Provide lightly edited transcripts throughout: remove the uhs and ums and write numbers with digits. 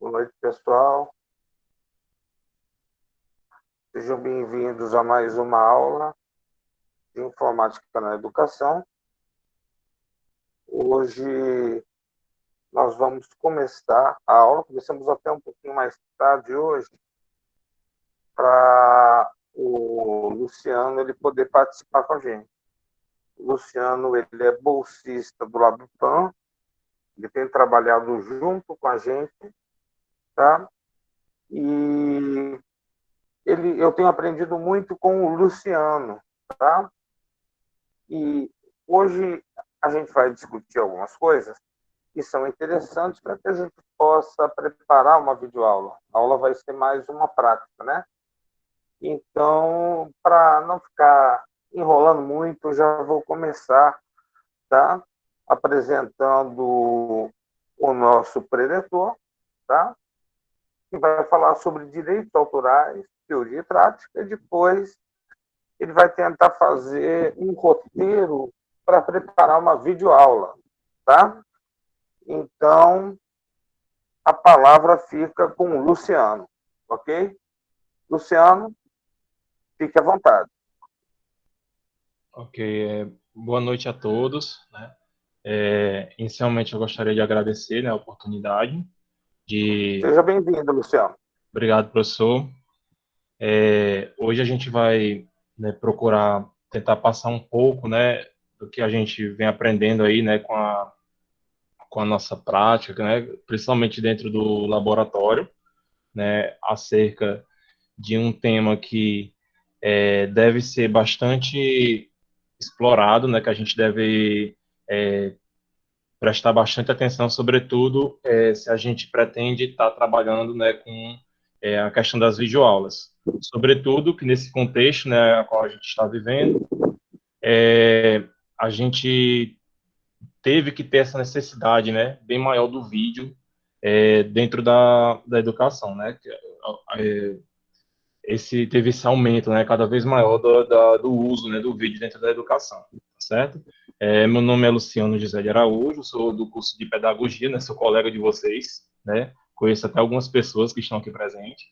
Boa noite, pessoal. Sejam bem-vindos a mais uma aula de Informática na Educação. Hoje nós vamos começar a aula, começamos até um pouquinho mais tarde hoje, para o Luciano ele poder participar com a gente. O Luciano ele é bolsista do Labupan, ele tem trabalhado junto com a gente, tá? E eu tenho aprendido muito com o Luciano, tá? E hoje a gente vai discutir algumas coisas que são interessantes para que a gente possa preparar uma videoaula. A aula vai ser mais uma prática, né? Então, para não ficar enrolando muito, eu já vou começar, tá? Apresentando o nosso preletor, tá? Que vai falar sobre direitos autorais, teoria e prática, e depois ele vai tentar fazer um roteiro para preparar uma videoaula, tá? Então, a palavra fica com o Luciano, ok? Luciano, fique à vontade. Ok, boa noite a todos, né? Inicialmente eu gostaria de agradecer, né, a oportunidade de... Seja bem-vindo, Luciano. Obrigado, professor. Hoje a gente vai, né, procurar tentar passar um pouco, né, do que a gente vem aprendendo aí, né, com a nossa prática, né, principalmente dentro do laboratório, né, acerca de um tema que deve ser bastante explorado, né, que a gente deve prestar bastante atenção, sobretudo se a gente pretende estar trabalhando, né, com a questão das videoaulas. Sobretudo que nesse contexto, né, a qual a gente está vivendo, a gente teve que ter essa necessidade, né, bem maior do vídeo dentro da educação, né, teve esse aumento, né, cada vez maior do uso, né, do vídeo dentro da educação, tá certo? Meu nome é Luciano José de Araújo, sou do curso de Pedagogia, né, sou colega de vocês, né, conheço até algumas pessoas que estão aqui presentes.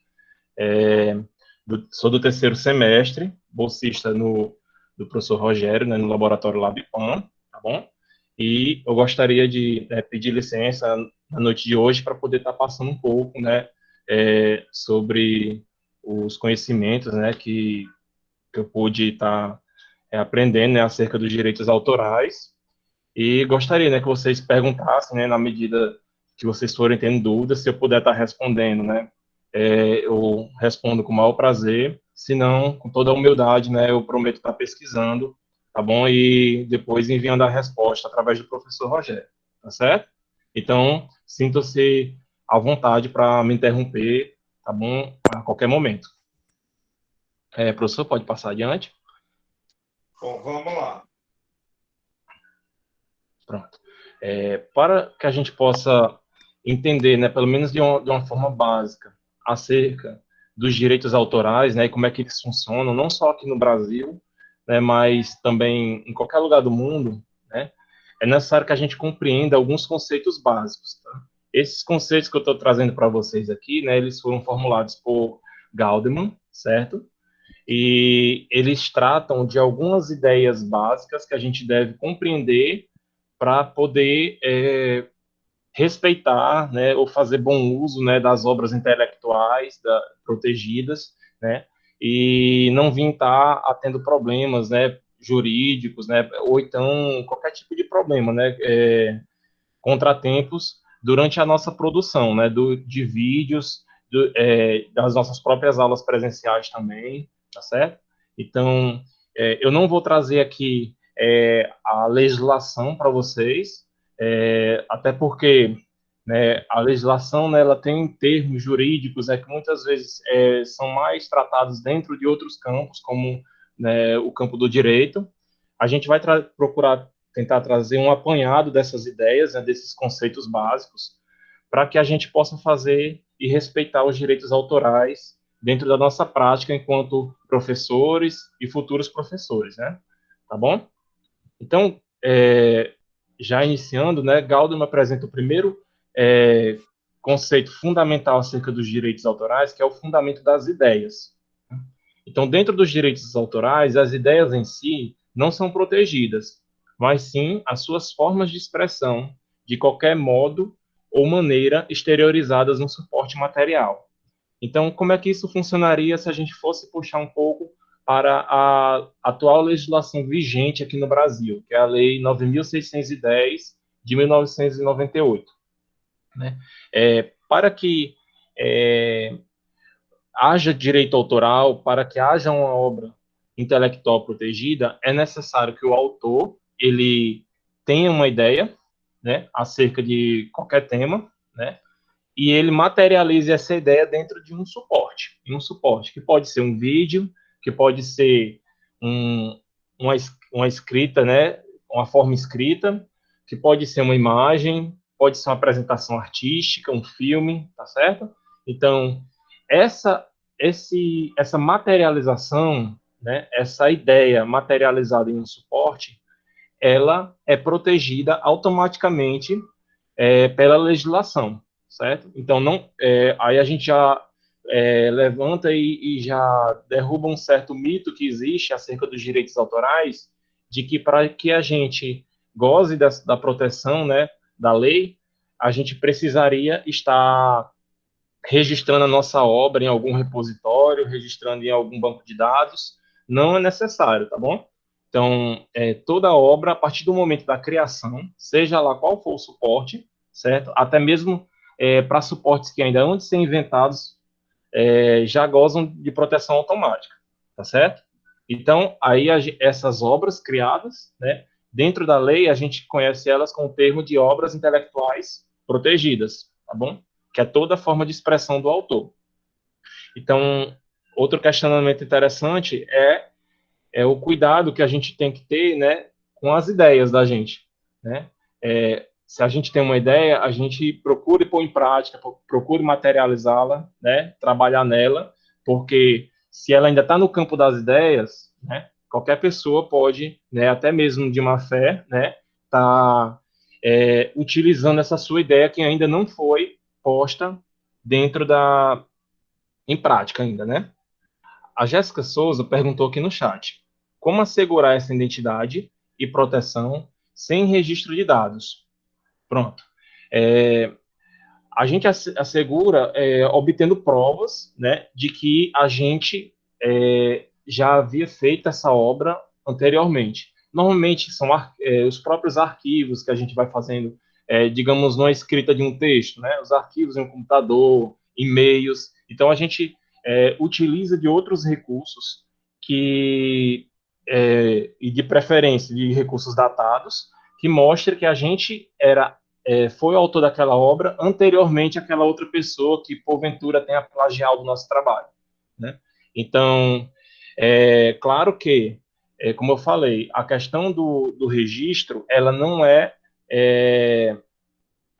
Sou do terceiro semestre, bolsista do professor Rogério, né, no laboratório LabPan, tá bom? E eu gostaria de pedir licença na noite de hoje para poder estar passando um pouco, né, sobre os conhecimentos, né, que eu pude estar aprendendo, né, acerca dos direitos autorais. E gostaria, né, que vocês perguntassem, né, na medida que vocês forem tendo dúvidas, se eu puder estar respondendo, né, eu respondo com o maior prazer. Se não, com toda a humildade, né, eu prometo estar pesquisando, tá bom? E depois enviando a resposta através do professor Rogério, tá certo? Então, sinta-se à vontade para me interromper, tá bom? A qualquer momento. Professor, pode passar adiante? Bom, vamos lá. Pronto. Para que a gente possa entender, né, pelo menos de uma forma básica, acerca dos direitos autorais, né, e como é que eles funcionam, não só aqui no Brasil, né, mas também em qualquer lugar do mundo, né, é necessário que a gente compreenda alguns conceitos básicos. Tá? Esses conceitos que eu estou trazendo para vocês aqui, né, eles foram formulados por Galdeman, certo? E eles tratam de algumas ideias básicas que a gente deve compreender para poder respeitar, né, ou fazer bom uso, né, das obras intelectuais protegidas, né, e não vir estar tendo problemas, né, jurídicos, né, ou então qualquer tipo de problema, né, contratempos durante a nossa produção, né, de vídeos, das nossas próprias aulas presenciais também, tá certo? Então, eu não vou trazer aqui a legislação para vocês, até porque, né, a legislação, né, ela tem termos jurídicos que muitas vezes são mais tratados dentro de outros campos, como, né, o campo do direito. A gente vai procurar tentar trazer um apanhado dessas ideias, né, desses conceitos básicos, para que a gente possa fazer e respeitar os direitos autorais dentro da nossa prática enquanto professores e futuros professores, né? Tá bom? Então, já iniciando, né, Galdo me apresenta o primeiro conceito fundamental acerca dos direitos autorais, que é o fundamento das ideias. Então, dentro dos direitos autorais, as ideias em si não são protegidas, mas sim as suas formas de expressão, de qualquer modo ou maneira exteriorizadas no suporte material. Então, como é que isso funcionaria se a gente fosse puxar um pouco para a atual legislação vigente aqui no Brasil, que é a Lei 9.610 de 1998, né? Para que haja direito autoral, para que haja uma obra intelectual protegida, é necessário que o autor ele tenha uma ideia, né, acerca de qualquer tema, né, e ele materialize essa ideia dentro de um suporte que pode ser um vídeo, que pode ser um, uma escrita, né, uma forma escrita, que pode ser uma imagem, pode ser uma apresentação artística, um filme, tá certo? Então, essa essa materialização, né, essa ideia materializada em um suporte, ela é protegida automaticamente pela legislação, certo? Então, não, aí a gente já levanta e já derruba um certo mito que existe acerca dos direitos autorais, de que para que a gente goze da proteção, né, da lei, a gente precisaria estar registrando a nossa obra em algum repositório, registrando em algum banco de dados. Não é necessário, tá bom? Então, toda obra, a partir do momento da criação, seja lá qual for o suporte, certo? Até mesmo para suportes que ainda antes de serem inventados, já gozam de proteção automática, tá certo? Então, aí essas obras criadas, né, dentro da lei, a gente conhece elas com o termo de obras intelectuais protegidas, tá bom? Que é toda forma de expressão do autor. Então, outro questionamento interessante é o cuidado que a gente tem que ter, né, com as ideias da gente, né? Se a gente tem uma ideia, a gente procure pôr em prática, procure materializá-la, né, trabalhar nela, porque se ela ainda está no campo das ideias, né, qualquer pessoa pode, né, até mesmo de má fé, né, tá utilizando essa sua ideia que ainda não foi posta dentro em prática ainda, né? A Jéssica Souza perguntou aqui no chat: como assegurar essa identidade e proteção sem registro de dados? Pronto. É, a gente assegura obtendo provas, né, de que a gente já havia feito essa obra anteriormente. Normalmente são os próprios arquivos que a gente vai fazendo, digamos, numa escrita de um texto, né, os arquivos em um computador, e-mails. Então a gente utiliza de outros recursos que e de preferência de recursos datados que mostre que a gente foi o autor daquela obra anteriormente àquela outra pessoa que, porventura, tenha plagiado o nosso trabalho, né? Então, claro que, como eu falei, a questão do registro, ela não é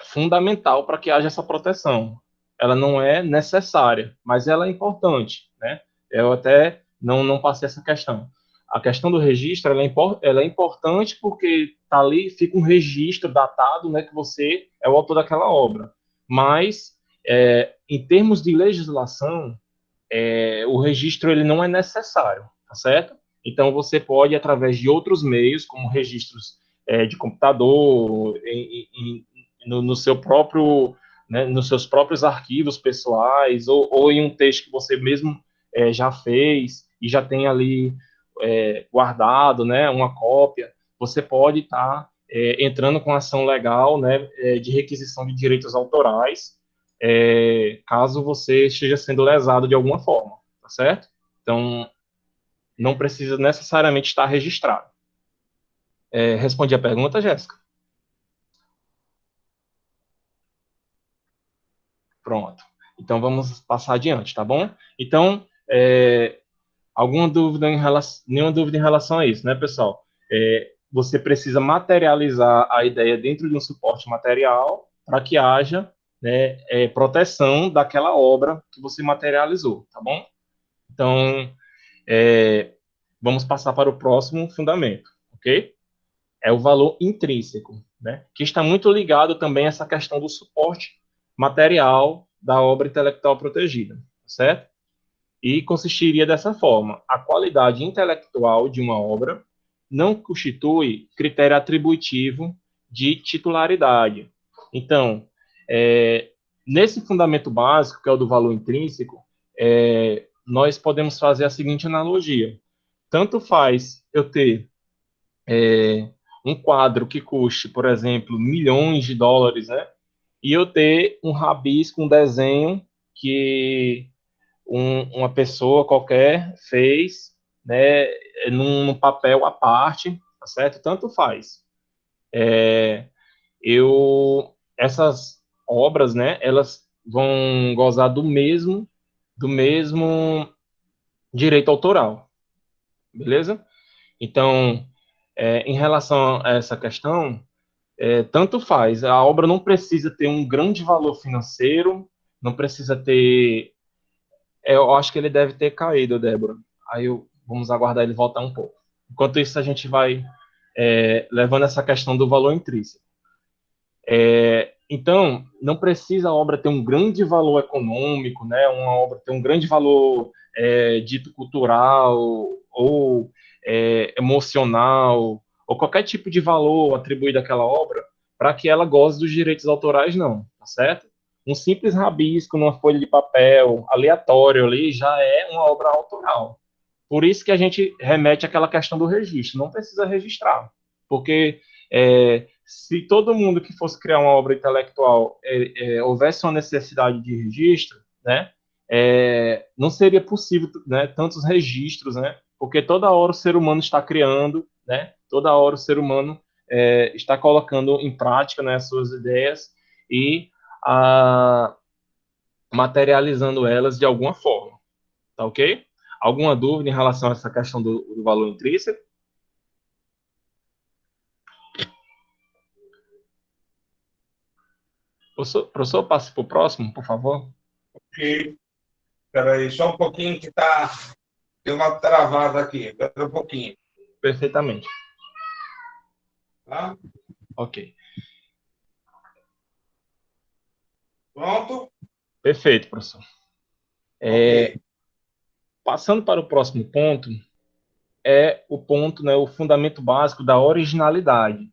fundamental para que haja essa proteção. Ela não é necessária, mas ela é importante, né? Eu até não passei essa questão. A questão do registro, ela é importante porque tá ali, fica um registro datado, né, que você é o autor daquela obra. Mas, em termos de legislação, o registro ele não é necessário, tá certo? Então, você pode, através de outros meios, como registros de computador, no seu próprio, né, nos seus próprios arquivos pessoais, ou em um texto que você mesmo já fez e já tem ali guardado, né, uma cópia, você pode estar entrando com ação legal, né, de requisição de direitos autorais, caso você esteja sendo lesado de alguma forma, tá certo? Então, não precisa necessariamente estar registrado. Respondi a pergunta, Jéssica? Pronto. Então, vamos passar adiante, tá bom? Então, alguma dúvida nenhuma dúvida em relação a isso, né, pessoal? Você precisa materializar a ideia dentro de um suporte material para que haja, né, proteção daquela obra que você materializou, tá bom? Então, vamos passar para o próximo fundamento, ok? É o valor intrínseco, né? Que está muito ligado também a essa questão do suporte, material da obra intelectual protegida, certo? E consistiria dessa forma: a qualidade intelectual de uma obra não constitui critério atributivo de titularidade. Então, nesse fundamento básico, que é o do valor intrínseco, nós podemos fazer a seguinte analogia: tanto faz eu ter um quadro que custe, por exemplo, milhões de dólares, né? E eu ter um rabisco, um desenho que uma pessoa qualquer fez, né, num papel à parte, tá certo? Tanto faz. Essas obras, né, elas vão gozar do mesmo direito autoral, beleza? Então, em relação a essa questão, tanto faz. A obra não precisa ter um grande valor financeiro, não precisa ter. Eu acho que ele deve ter caído, Débora. Vamos aguardar ele voltar um pouco. Enquanto isso, a gente vai levando essa questão do valor intrínseco. Então, não precisa a obra ter um grande valor econômico, né? Uma obra ter um grande valor dito cultural ou emocional, ou qualquer tipo de valor atribuído àquela obra, para que ela goze dos direitos autorais, não, tá certo? Um simples rabisco numa folha de papel aleatório ali já é uma obra autoral. Por isso que a gente remete àquela questão do registro. Não precisa registrar, porque se todo mundo que fosse criar uma obra intelectual houvesse uma necessidade de registro, né, não seria possível, né, tantos registros, né, porque toda hora o ser humano está criando, né, toda hora o ser humano está colocando em prática, né, as suas ideias e materializando elas de alguma forma, tá ok? Alguma dúvida em relação a essa questão do valor intrínseco? Professor, passe para o próximo, por favor. Ok. Espera aí, só um pouquinho que tá. Deu uma travada aqui. Espera um pouquinho. Perfeitamente. Tá? Ok. Pronto? Perfeito, professor. Ok. Passando para o próximo ponto, o ponto, né, o fundamento básico da originalidade.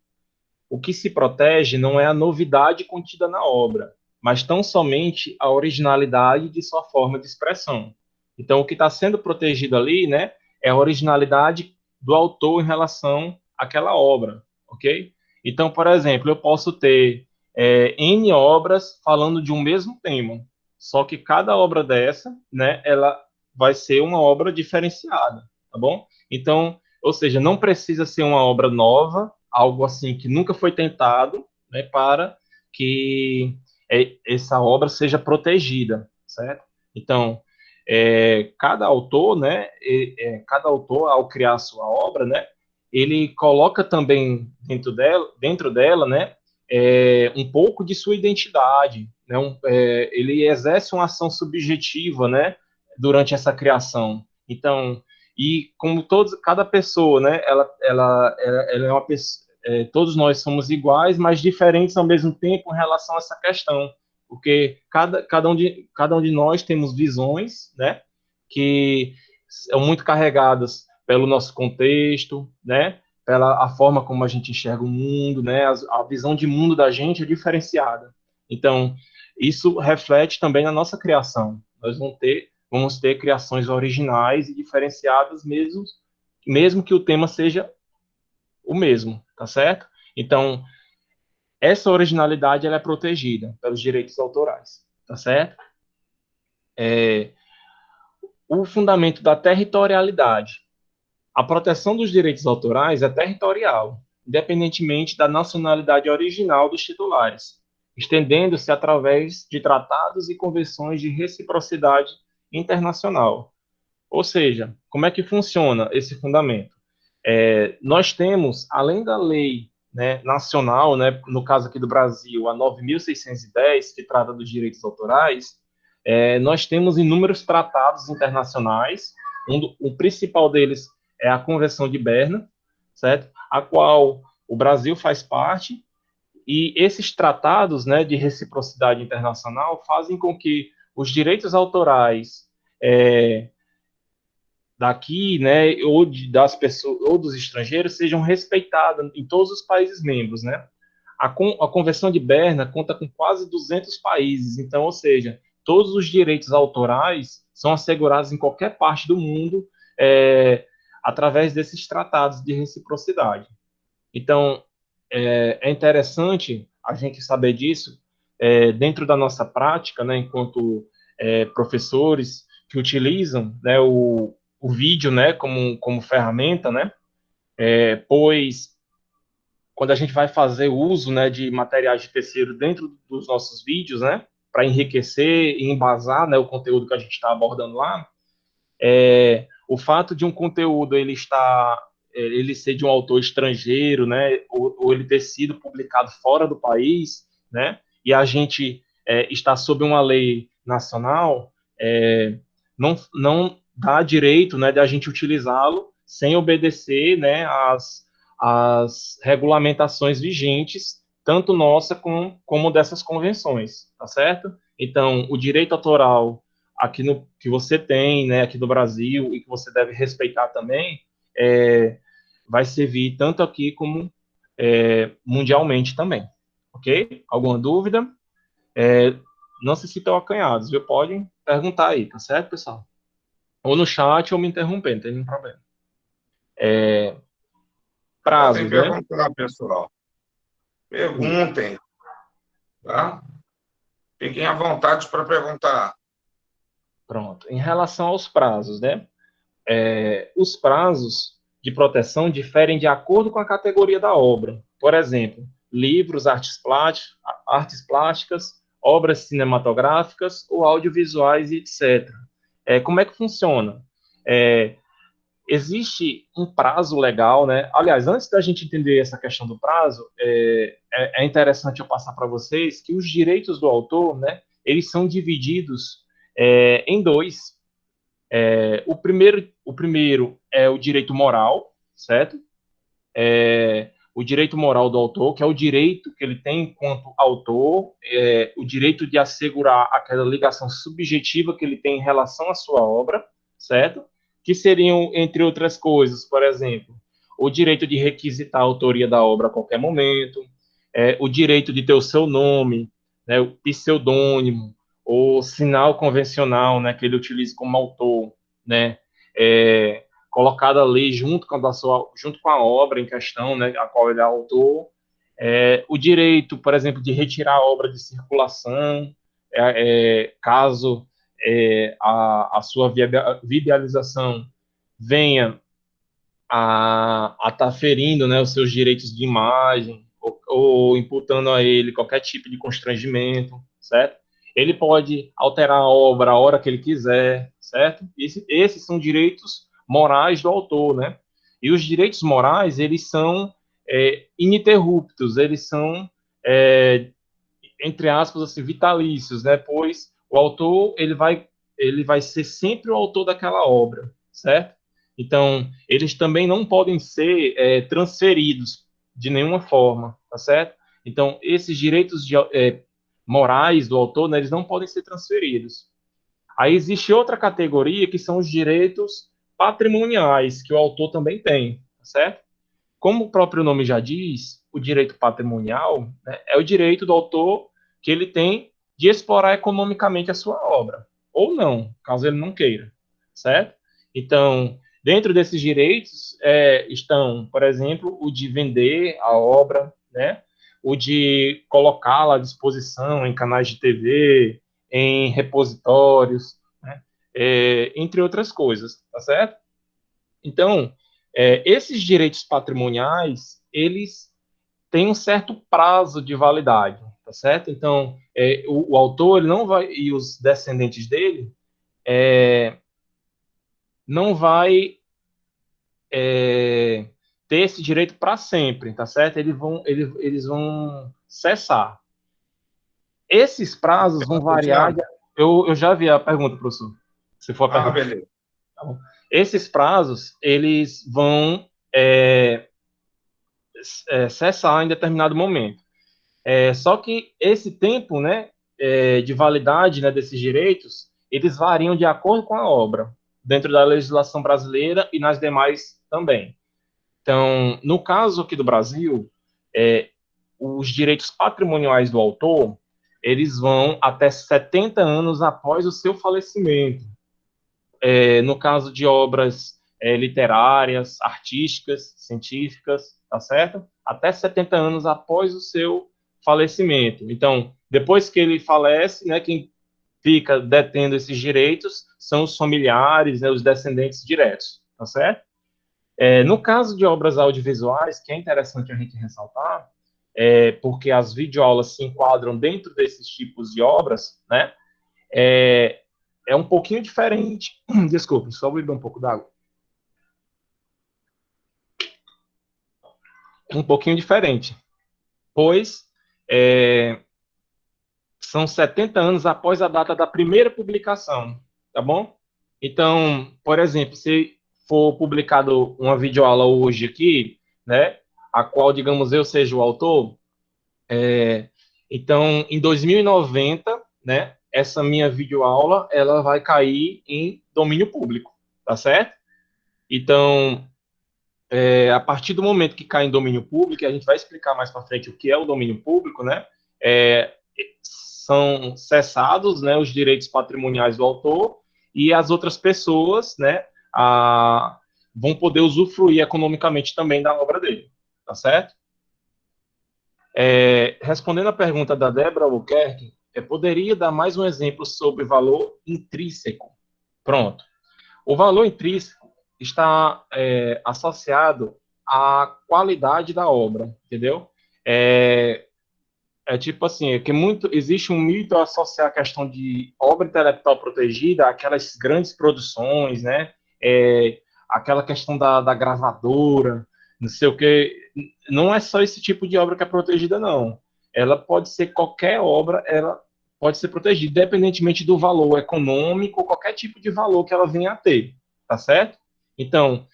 O que se protege não é a novidade contida na obra, mas tão somente a originalidade de sua forma de expressão. Então, o que está sendo protegido ali, né, é a originalidade do autor em relação àquela obra, ok? Então, por exemplo, eu posso ter N obras falando de um mesmo tema, só que cada obra dessa, né, ela vai ser uma obra diferenciada, tá bom? Então, ou seja, não precisa ser uma obra nova, algo assim que nunca foi tentado, né, para que essa obra seja protegida, certo? Então, cada autor, né, cada autor ao criar a sua obra, né, ele coloca também dentro dela, né, um pouco de sua identidade, né, ele exerce uma ação subjetiva, né, durante essa criação. Então, e como cada pessoa, né, ela é uma pessoa, todos nós somos iguais, mas diferentes ao mesmo tempo em relação a essa questão, porque cada um de nós temos visões, né, que são muito carregadas pelo nosso contexto, né, pela a forma como a gente enxerga o mundo, né, a visão de mundo da gente é diferenciada. Então, isso reflete também na nossa criação. Nós vamos ter criações originais e diferenciadas mesmo que o tema seja o mesmo, tá certo? Então, essa originalidade ela é protegida pelos direitos autorais, tá certo? O fundamento da territorialidade. A proteção dos direitos autorais é territorial, independentemente da nacionalidade original dos titulares, estendendo-se através de tratados e convenções de reciprocidade internacional. Ou seja, como é que funciona esse fundamento? Nós temos, além da lei, né, nacional, né, no caso aqui do Brasil, a 9.610, que trata dos direitos autorais, nós temos inúmeros tratados internacionais. O principal deles é a Convenção de Berna, certo? A qual o Brasil faz parte, E esses tratados, né, de reciprocidade internacional fazem com que os direitos autorais daqui, né, das pessoas ou dos estrangeiros sejam respeitados em todos os países membros, né? A Convenção de Berna conta com quase 200 países, então, ou seja, todos os direitos autorais são assegurados em qualquer parte do mundo através desses tratados de reciprocidade. Então, é interessante a gente saber disso dentro da nossa prática, né, enquanto professores que utilizam, né, o vídeo, né, como ferramenta, né, pois quando a gente vai fazer uso, né, de materiais de terceiro dentro dos nossos vídeos, né, para enriquecer e embasar, né, o conteúdo que a gente está abordando lá, o fato de um conteúdo ele ser de um autor estrangeiro, né, ou ele ter sido publicado fora do país, né, e a gente está sob uma lei nacional, não dá direito, né, de a gente utilizá-lo sem obedecer, né, as regulamentações vigentes, tanto nossa como dessas convenções, tá certo? Então, o direito autoral aqui que você tem, né, aqui no Brasil e que você deve respeitar também, vai servir tanto aqui como mundialmente também, ok? Alguma dúvida? Não se sintam acanhados, viu? Podem perguntar aí, tá certo, pessoal? Ou no chat ou me interrompendo, não tem nenhum problema. Podem Prazos, né? perguntar, pessoal. Perguntem, tá? Fiquem à vontade para perguntar. Pronto. Em relação aos prazos, né? Os prazos de proteção diferem de acordo com a categoria da obra. Por exemplo, livros, artes plásticas, obras cinematográficas ou audiovisuais, etc. Como é que funciona? É, Existe um prazo legal, né? Aliás, antes da gente entender essa questão do prazo, é interessante eu passar para vocês que os direitos do autor, né? Eles são divididos em dois. O primeiro é o direito moral, certo? O direito moral do autor, que é o direito que ele tem enquanto autor, o direito de assegurar aquela ligação subjetiva que ele tem em relação à sua obra, certo? Que seriam, entre outras coisas, por exemplo, o direito de requisitar a autoria da obra a qualquer momento, o direito de ter o seu nome, né, o pseudônimo, ou sinal convencional, né, que ele utiliza como autor, né, colocado ali junto com a obra em questão, né, a qual ele é autor, o direito, por exemplo, de retirar a obra de circulação, caso a sua viabilização venha a estar ferindo, né, os seus direitos de imagem ou imputando a ele qualquer tipo de constrangimento, certo? Ele pode alterar a obra a hora que ele quiser, certo? Esses são direitos morais do autor, né? E os direitos morais, eles são ininterruptos, eles são, entre aspas, assim, vitalícios, né? Pois o autor, ele vai ser sempre o autor daquela obra, certo? Então, eles também não podem ser transferidos de nenhuma forma, tá certo? Então, esses direitos morais do autor, né, eles não podem ser transferidos. Aí existe outra categoria que são os direitos patrimoniais, que o autor também tem, tá certo? Como o próprio nome já diz, o direito patrimonial, né, é o direito do autor que ele tem de explorar economicamente a sua obra, ou não, caso ele não queira, certo? Então, dentro desses direitos estão, por exemplo, o de vender a obra, né? O de colocá-la à disposição em canais de TV, em repositórios, né? Entre outras coisas, tá certo? Então, esses direitos patrimoniais, eles têm um certo prazo de validade, tá certo? Então, o autor ele não vai, e os descendentes dele não vai ter esse direito para sempre, tá certo? Eles vão cessar. Esses prazos vão variar. Tiago? Eu já vi a pergunta, professor. Se for a pergunta. Beleza. Tá bom. Esses prazos, eles vão cessar em determinado momento. Só que esse tempo, né, de validade, né, desses direitos, eles variam de acordo com a obra, dentro da legislação brasileira e nas demais também. Então, no caso aqui do Brasil, é, os direitos patrimoniais do autor, eles vão até 70 anos após o seu falecimento. No caso de obras literárias, artísticas, científicas, tá certo? Até 70 anos após o seu falecimento. Então, depois que ele falece, né, quem fica detendo esses direitos são os familiares, né, os descendentes diretos, tá certo? No caso de obras audiovisuais, que é interessante a gente ressaltar, porque as videoaulas se enquadram dentro desses tipos de obras, né? É, é um pouquinho diferente. Desculpe, só beber um pouco d'água. Um pouquinho diferente, pois é, são 70 anos após a data da primeira publicação, tá bom? Então, por exemplo, se for publicado uma videoaula hoje aqui, né, a qual, digamos, eu seja o autor, então, em 2090, né, essa minha videoaula, ela vai cair em domínio público, tá certo? Então, a partir do momento que cai em domínio público, e a gente vai explicar mais para frente o que é o domínio público, né? É, são cessados, né, os direitos patrimoniais do autor e as outras pessoas, né, vão poder usufruir economicamente também da obra dele, tá certo? Respondendo a pergunta da Débora Albuquerque, poderia dar mais um exemplo sobre valor intrínseco. Pronto. O valor intrínseco está associado à qualidade da obra, entendeu? Tipo assim, que existe um mito a associar a questão de obra intelectual protegida àquelas grandes produções, né? Aquela questão da gravadora, não sei o que. Não é só esse tipo de obra que é protegida, não. Ela pode ser qualquer obra, ela pode ser protegida, independentemente do valor econômico, qualquer tipo de valor que ela venha a ter, tá certo? Então,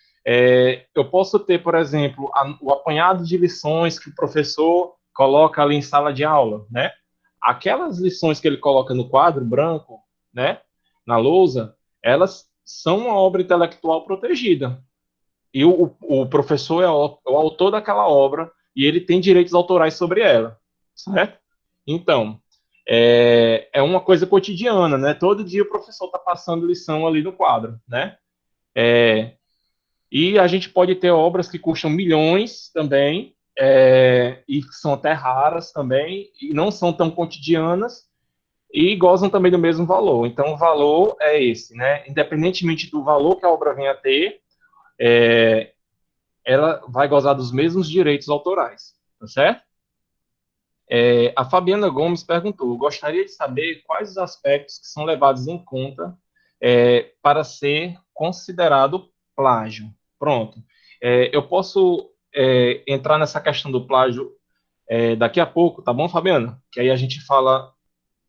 eu posso ter, por exemplo, o apanhado de lições que o professor coloca ali em sala de aula, né? Aquelas lições que ele coloca no quadro branco, né, na lousa, elas são uma obra intelectual protegida. E o professor é o autor daquela obra e ele tem direitos autorais sobre ela, certo? Então, é uma coisa cotidiana, né? Todo dia o professor está passando lição ali no quadro, né? E a gente pode ter obras que custam milhões também, e que são até raras também, e não são tão cotidianas, e gozam também do mesmo valor. Então, o valor é esse, né? Independentemente do valor que a obra venha a ter, ela vai gozar dos mesmos direitos autorais, tá certo? A Fabiana Gomes perguntou: gostaria de saber quais os aspectos que são levados em conta para ser considerado plágio. Pronto. Eu posso entrar nessa questão do plágio daqui a pouco, tá bom, Fabiana? Que aí a gente fala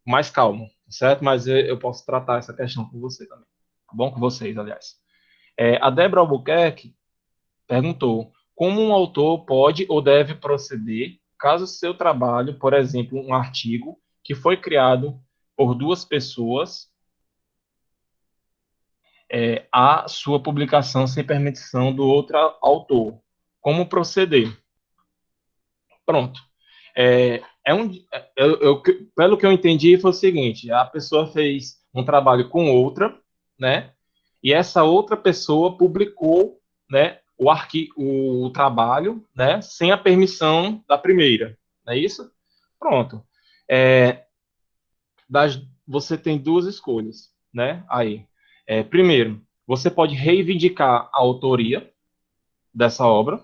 mais calmo, certo? Mas eu posso tratar essa questão com você também. Tá bom? Com vocês, aliás. A Débora Albuquerque perguntou: como um autor pode ou deve proceder caso seu trabalho, por exemplo, um artigo que foi criado por duas pessoas, a sua publicação sem permissão do outro autor? Como proceder? Pronto. Pelo que eu entendi, foi o seguinte: a pessoa fez um trabalho com outra, né? E essa outra pessoa publicou, né, o trabalho, né, sem a permissão da primeira, não é isso? Pronto. É, Você tem duas escolhas, né? Aí, primeiro, você pode reivindicar a autoria dessa obra.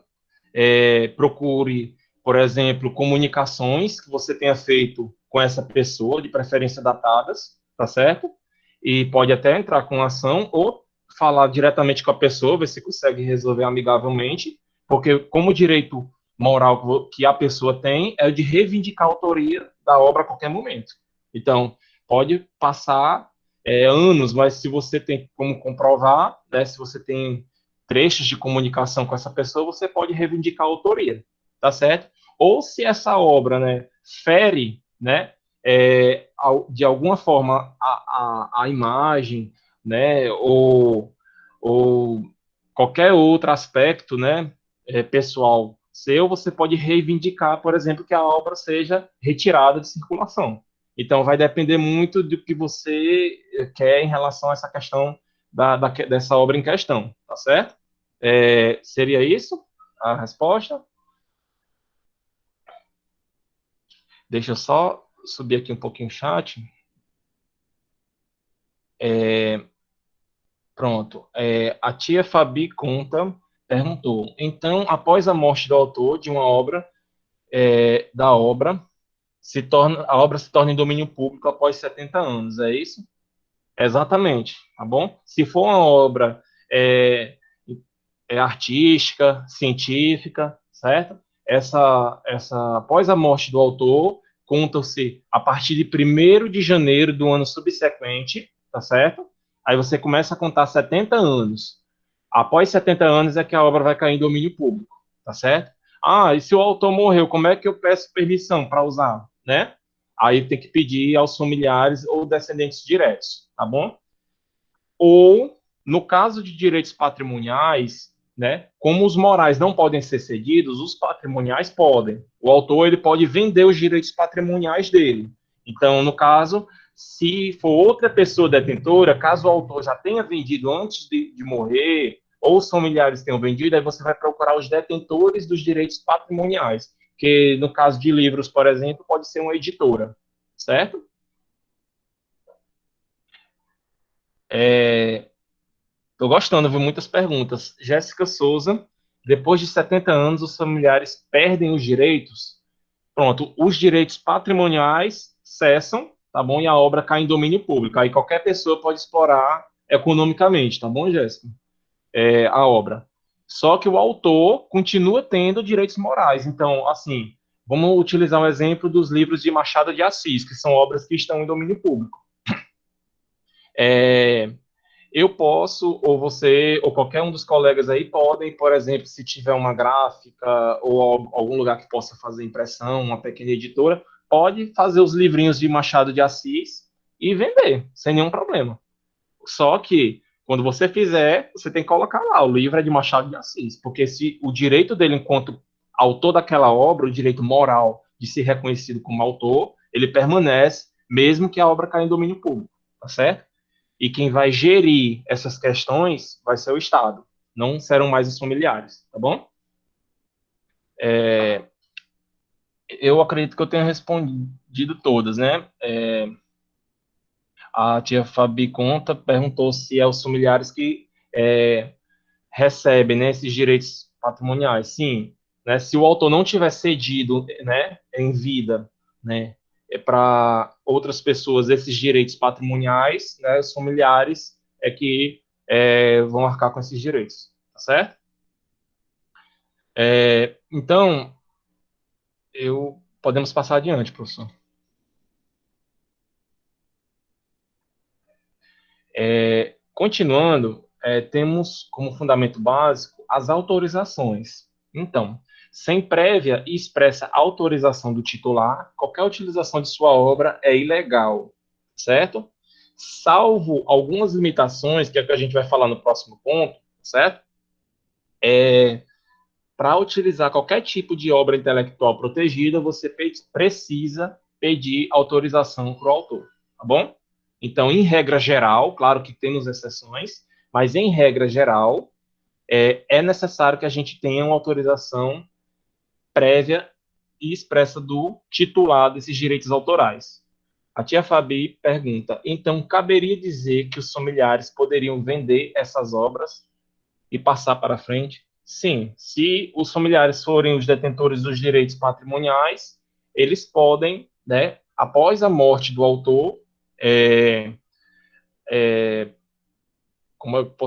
Procure, por exemplo, comunicações que você tenha feito com essa pessoa, de preferência datadas, tá certo? E pode até entrar com ação ou falar diretamente com a pessoa, ver se consegue resolver amigavelmente, porque como direito moral que a pessoa tem é o de reivindicar a autoria da obra a qualquer momento. Então, pode passar anos, mas se você tem como comprovar, né, se você tem trechos de comunicação com essa pessoa, você pode reivindicar a autoria, tá certo? ou se essa obra, né, fere, né, de alguma forma a imagem, né, ou qualquer outro aspecto, né, pessoal seu, você pode reivindicar, por exemplo, que a obra seja retirada de circulação. Então, vai depender muito do que você quer em relação a essa questão dessa obra em questão, tá certo? Seria isso a resposta? Deixa eu só subir aqui um pouquinho o chat. Pronto. A tia Fabi Conta perguntou: então, após a morte do autor de uma obra, da obra, a obra se torna em domínio público após 70 anos, é isso? Exatamente, tá bom? Se for uma obra é, artística, científica, certo? Após a morte do autor, conta-se a partir de 1º de janeiro do ano subsequente, tá certo? Aí você começa a contar 70 anos. Após 70 anos é que a obra vai cair em domínio público, tá certo? Ah, e se o autor morreu, como é que eu peço permissão para usar, né? Aí tem que pedir aos familiares ou descendentes diretos, tá bom? Ou, no caso de direitos patrimoniais, né, como os morais não podem ser cedidos, os patrimoniais podem. O autor ele pode vender os direitos patrimoniais dele. Então, no caso, se for outra pessoa detentora, caso o autor já tenha vendido antes de morrer, ou os familiares tenham vendido, aí você vai procurar os detentores dos direitos patrimoniais, que no caso de livros, por exemplo, pode ser uma editora, certo? Estou gostando, viu? Muitas perguntas. Jéssica Souza, depois de 70 anos, os familiares perdem os direitos? Pronto, os direitos patrimoniais cessam, tá bom? E a obra cai em domínio público. Aí qualquer pessoa pode explorar economicamente, tá bom, Jéssica? A obra. Só que o autor continua tendo direitos morais. Então, assim, vamos utilizar um exemplo dos livros de Machado de Assis, que são obras que estão em domínio público. Eu posso, ou você, ou qualquer um dos colegas aí podem, por exemplo, se tiver uma gráfica ou algum lugar que possa fazer impressão, uma pequena editora, pode fazer os livrinhos de Machado de Assis e vender, sem nenhum problema. Só que, quando você fizer, você tem que colocar lá, o livro é de Machado de Assis, porque se o direito dele enquanto autor daquela obra, o direito moral de ser reconhecido como autor, ele permanece, mesmo que a obra caia em domínio público, tá certo? E quem vai gerir essas questões vai ser o Estado, não serão mais os familiares, tá bom? Eu acredito que eu tenha respondido todas, né? A tia Fabi Conta perguntou se é os familiares que recebem, né, esses direitos patrimoniais. Sim, né? Se o autor não tiver cedido, né, em vida, né, para outras pessoas esses direitos patrimoniais, né, os familiares é que vão arcar com esses direitos, tá certo? Então, podemos passar adiante, professor. Continuando, temos como fundamento básico as autorizações. Então, sem prévia e expressa autorização do titular, qualquer utilização de sua obra é ilegal, certo? Salvo algumas limitações, que é o que a gente vai falar no próximo ponto, certo? Para utilizar qualquer tipo de obra intelectual protegida, você precisa pedir autorização para o autor, tá bom? Então, em regra geral, claro que temos exceções, mas em regra geral, é necessário que a gente tenha uma autorização prévia e expressa do titular desses direitos autorais. A tia Fabi pergunta: então, caberia dizer que os familiares poderiam vender essas obras e passar para frente? Sim, se os familiares forem os detentores dos direitos patrimoniais, eles podem, né, após a morte do autor, é,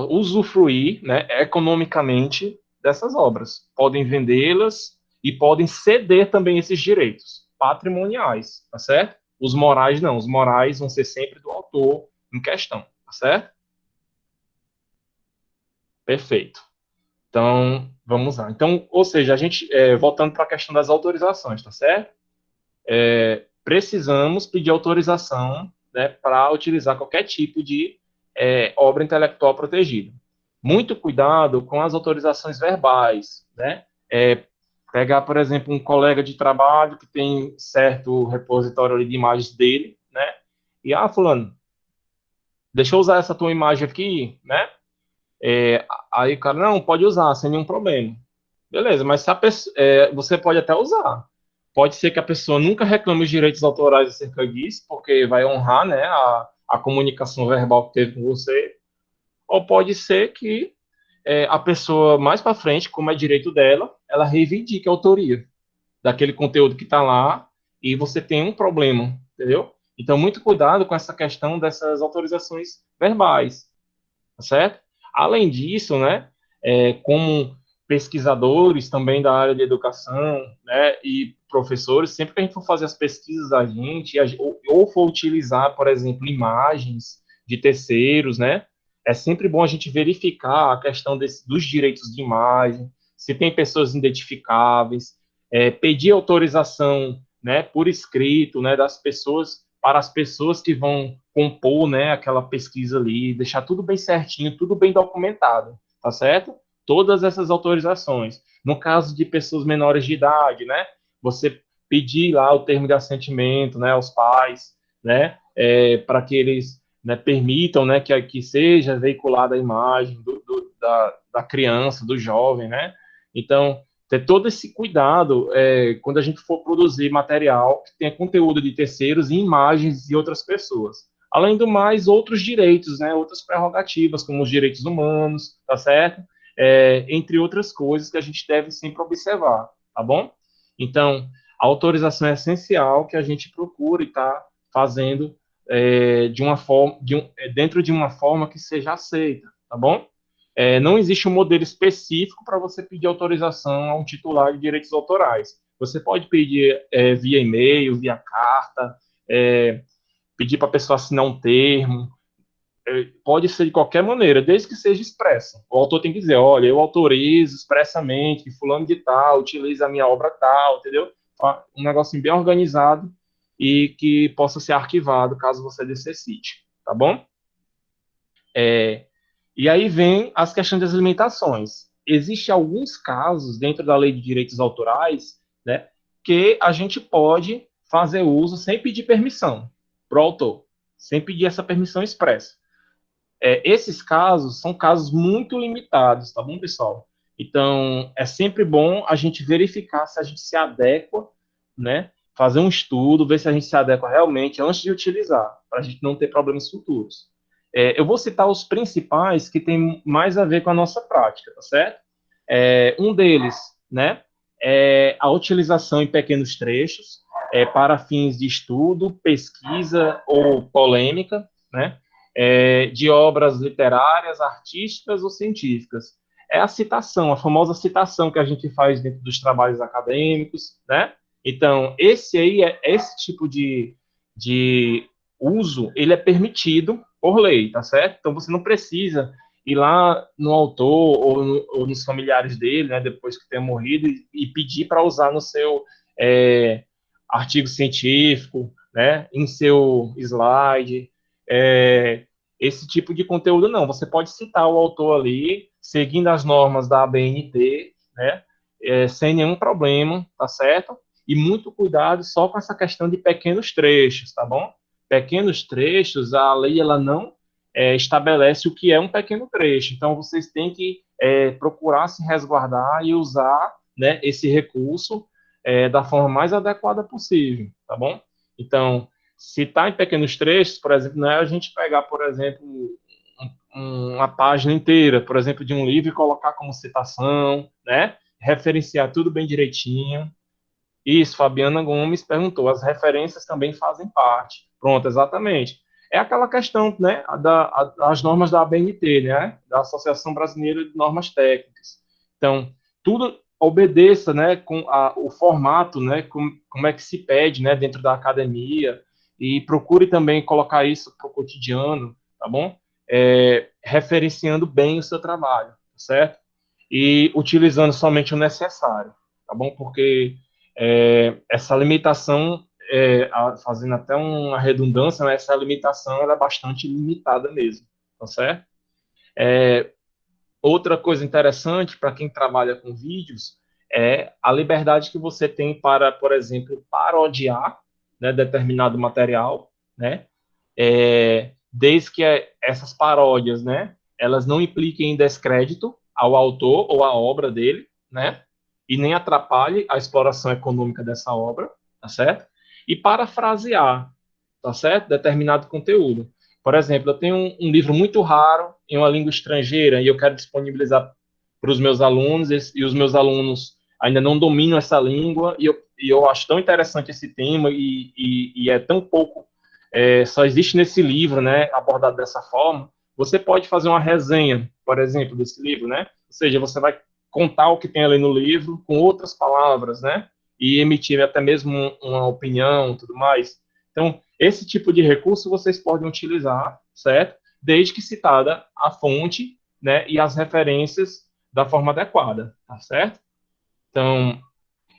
usufruir, né, economicamente dessas obras. Podem vendê-las e podem ceder também esses direitos patrimoniais, tá certo? Os morais não, os morais vão ser sempre do autor em questão, tá certo? Perfeito. Então, vamos lá. Então, ou seja, a gente, voltando para a questão das autorizações, tá certo? Precisamos pedir autorização, né, para utilizar qualquer tipo de obra intelectual protegida. Muito cuidado com as autorizações verbais, né? Pegar, por exemplo, um colega de trabalho que tem certo repositório ali de imagens dele, né? E, fulano, deixa eu usar essa tua imagem aqui, né? Aí o cara, não, pode usar, sem nenhum problema. Beleza, mas se você pode até usar. Pode ser que a pessoa nunca reclame os direitos autorais acerca disso, porque vai honrar, né, a comunicação verbal que teve com você. Ou pode ser que a pessoa mais para frente, como é direito dela, ela reivindique a autoria daquele conteúdo que está lá e você tem um problema, entendeu? Então, muito cuidado com essa questão dessas autorizações verbais, tá certo? Além disso, né, como pesquisadores também da área de educação, né, e professores, sempre que a gente for fazer as pesquisas da gente, ou for utilizar, por exemplo, imagens de terceiros, né, é sempre bom a gente verificar a questão dos direitos de imagem, se tem pessoas identificáveis, pedir autorização, né, por escrito, né, das pessoas para as pessoas que vão compor, né, aquela pesquisa ali, deixar tudo bem certinho, tudo bem documentado, tá certo? Todas essas autorizações. No caso de pessoas menores de idade, né, você pedir lá o termo de assentimento, né, aos pais, né, para que eles, né, permitam, né, que seja veiculada a imagem da criança, do jovem, né? Então, ter todo esse cuidado quando a gente for produzir material que tenha conteúdo de terceiros e imagens de outras pessoas. Além do mais, outros direitos, né, outras prerrogativas, como os direitos humanos, tá certo? Entre outras coisas que a gente deve sempre observar, tá bom? Então, a autorização é essencial que a gente procure estar fazendo de uma forma, dentro de uma forma que seja aceita, tá bom? Não existe um modelo específico para você pedir autorização a um titular de direitos autorais. Você pode pedir via e-mail, via carta, pedir para a pessoa assinar um termo, pode ser de qualquer maneira, desde que seja expressa. O autor tem que dizer, olha, eu autorizo expressamente que fulano de tal utilize a minha obra tal, entendeu? Um negocinho bem organizado e que possa ser arquivado caso você necessite, tá bom? E aí vem as questões das limitações. Existem alguns casos dentro da lei de direitos autorais, né, que a gente pode fazer uso sem pedir permissão para o autor, sem pedir essa permissão expressa. Esses casos são casos muito limitados, tá bom, pessoal? Então, é sempre bom a gente verificar se a gente se adequa, né? Fazer um estudo, ver se a gente se adequa realmente antes de utilizar, para a gente não ter problemas futuros. Eu vou citar os principais que têm mais a ver com a nossa prática, tá certo? Um deles, né, é a utilização em pequenos trechos para fins de estudo, pesquisa ou polêmica, né? De obras literárias, artísticas ou científicas. É a citação, a famosa citação que a gente faz dentro dos trabalhos acadêmicos, né? Então, esse tipo de uso, ele é permitido por lei, tá certo? Então, você não precisa ir lá no autor ou nos familiares dele, né, depois que tenha morrido, e pedir para usar no seu artigo científico, né, em seu slide, esse tipo de conteúdo não. Você pode citar o autor ali, seguindo as normas da ABNT, né, sem nenhum problema, tá certo? E muito cuidado só com essa questão de pequenos trechos, tá bom? Pequenos trechos, a lei ela não estabelece o que é um pequeno trecho. Então, vocês têm que procurar se resguardar e usar, né, esse recurso da forma mais adequada possível, tá bom? Então, se está em pequenos trechos, por exemplo, não é a gente pegar, por exemplo, uma página inteira, por exemplo, de um livro e colocar como citação, né? Referenciar tudo bem direitinho. Isso, Fabiana Gomes perguntou, as referências também fazem parte. Pronto, exatamente. É aquela questão, né, das normas da ABNT, né, da Associação Brasileira de Normas Técnicas. Então, tudo obedeça, né, com o formato, né, como é que se pede, né, dentro da academia, e procure também colocar isso para o cotidiano, tá bom? Referenciando bem o seu trabalho, certo? e utilizando somente o necessário, tá bom? Porque essa limitação, fazendo até uma redundância, né, essa limitação ela é bastante limitada mesmo, tá certo? Outra coisa interessante para quem trabalha com vídeos é a liberdade que você tem para, por exemplo, parodiar, né, determinado material, né? Desde que essas paródias, né, elas não impliquem em descrédito ao autor ou à obra dele, né, e nem atrapalhe a exploração econômica dessa obra, tá certo? E parafrasear, tá certo? Determinado conteúdo. Por exemplo, eu tenho um livro muito raro em uma língua estrangeira e eu quero disponibilizar para os meus alunos e os meus alunos ainda não dominam essa língua e eu acho tão interessante esse tema e é tão pouco só existe nesse livro, né, abordado dessa forma. Você pode fazer uma resenha, por exemplo, desse livro, né? Ou seja, você vai contar o que tem ali no livro com outras palavras, né? E emitir até mesmo uma opinião, tudo mais. Então, esse tipo de recurso vocês podem utilizar, certo? Desde que citada a fonte, né, e as referências da forma adequada, tá certo? Então,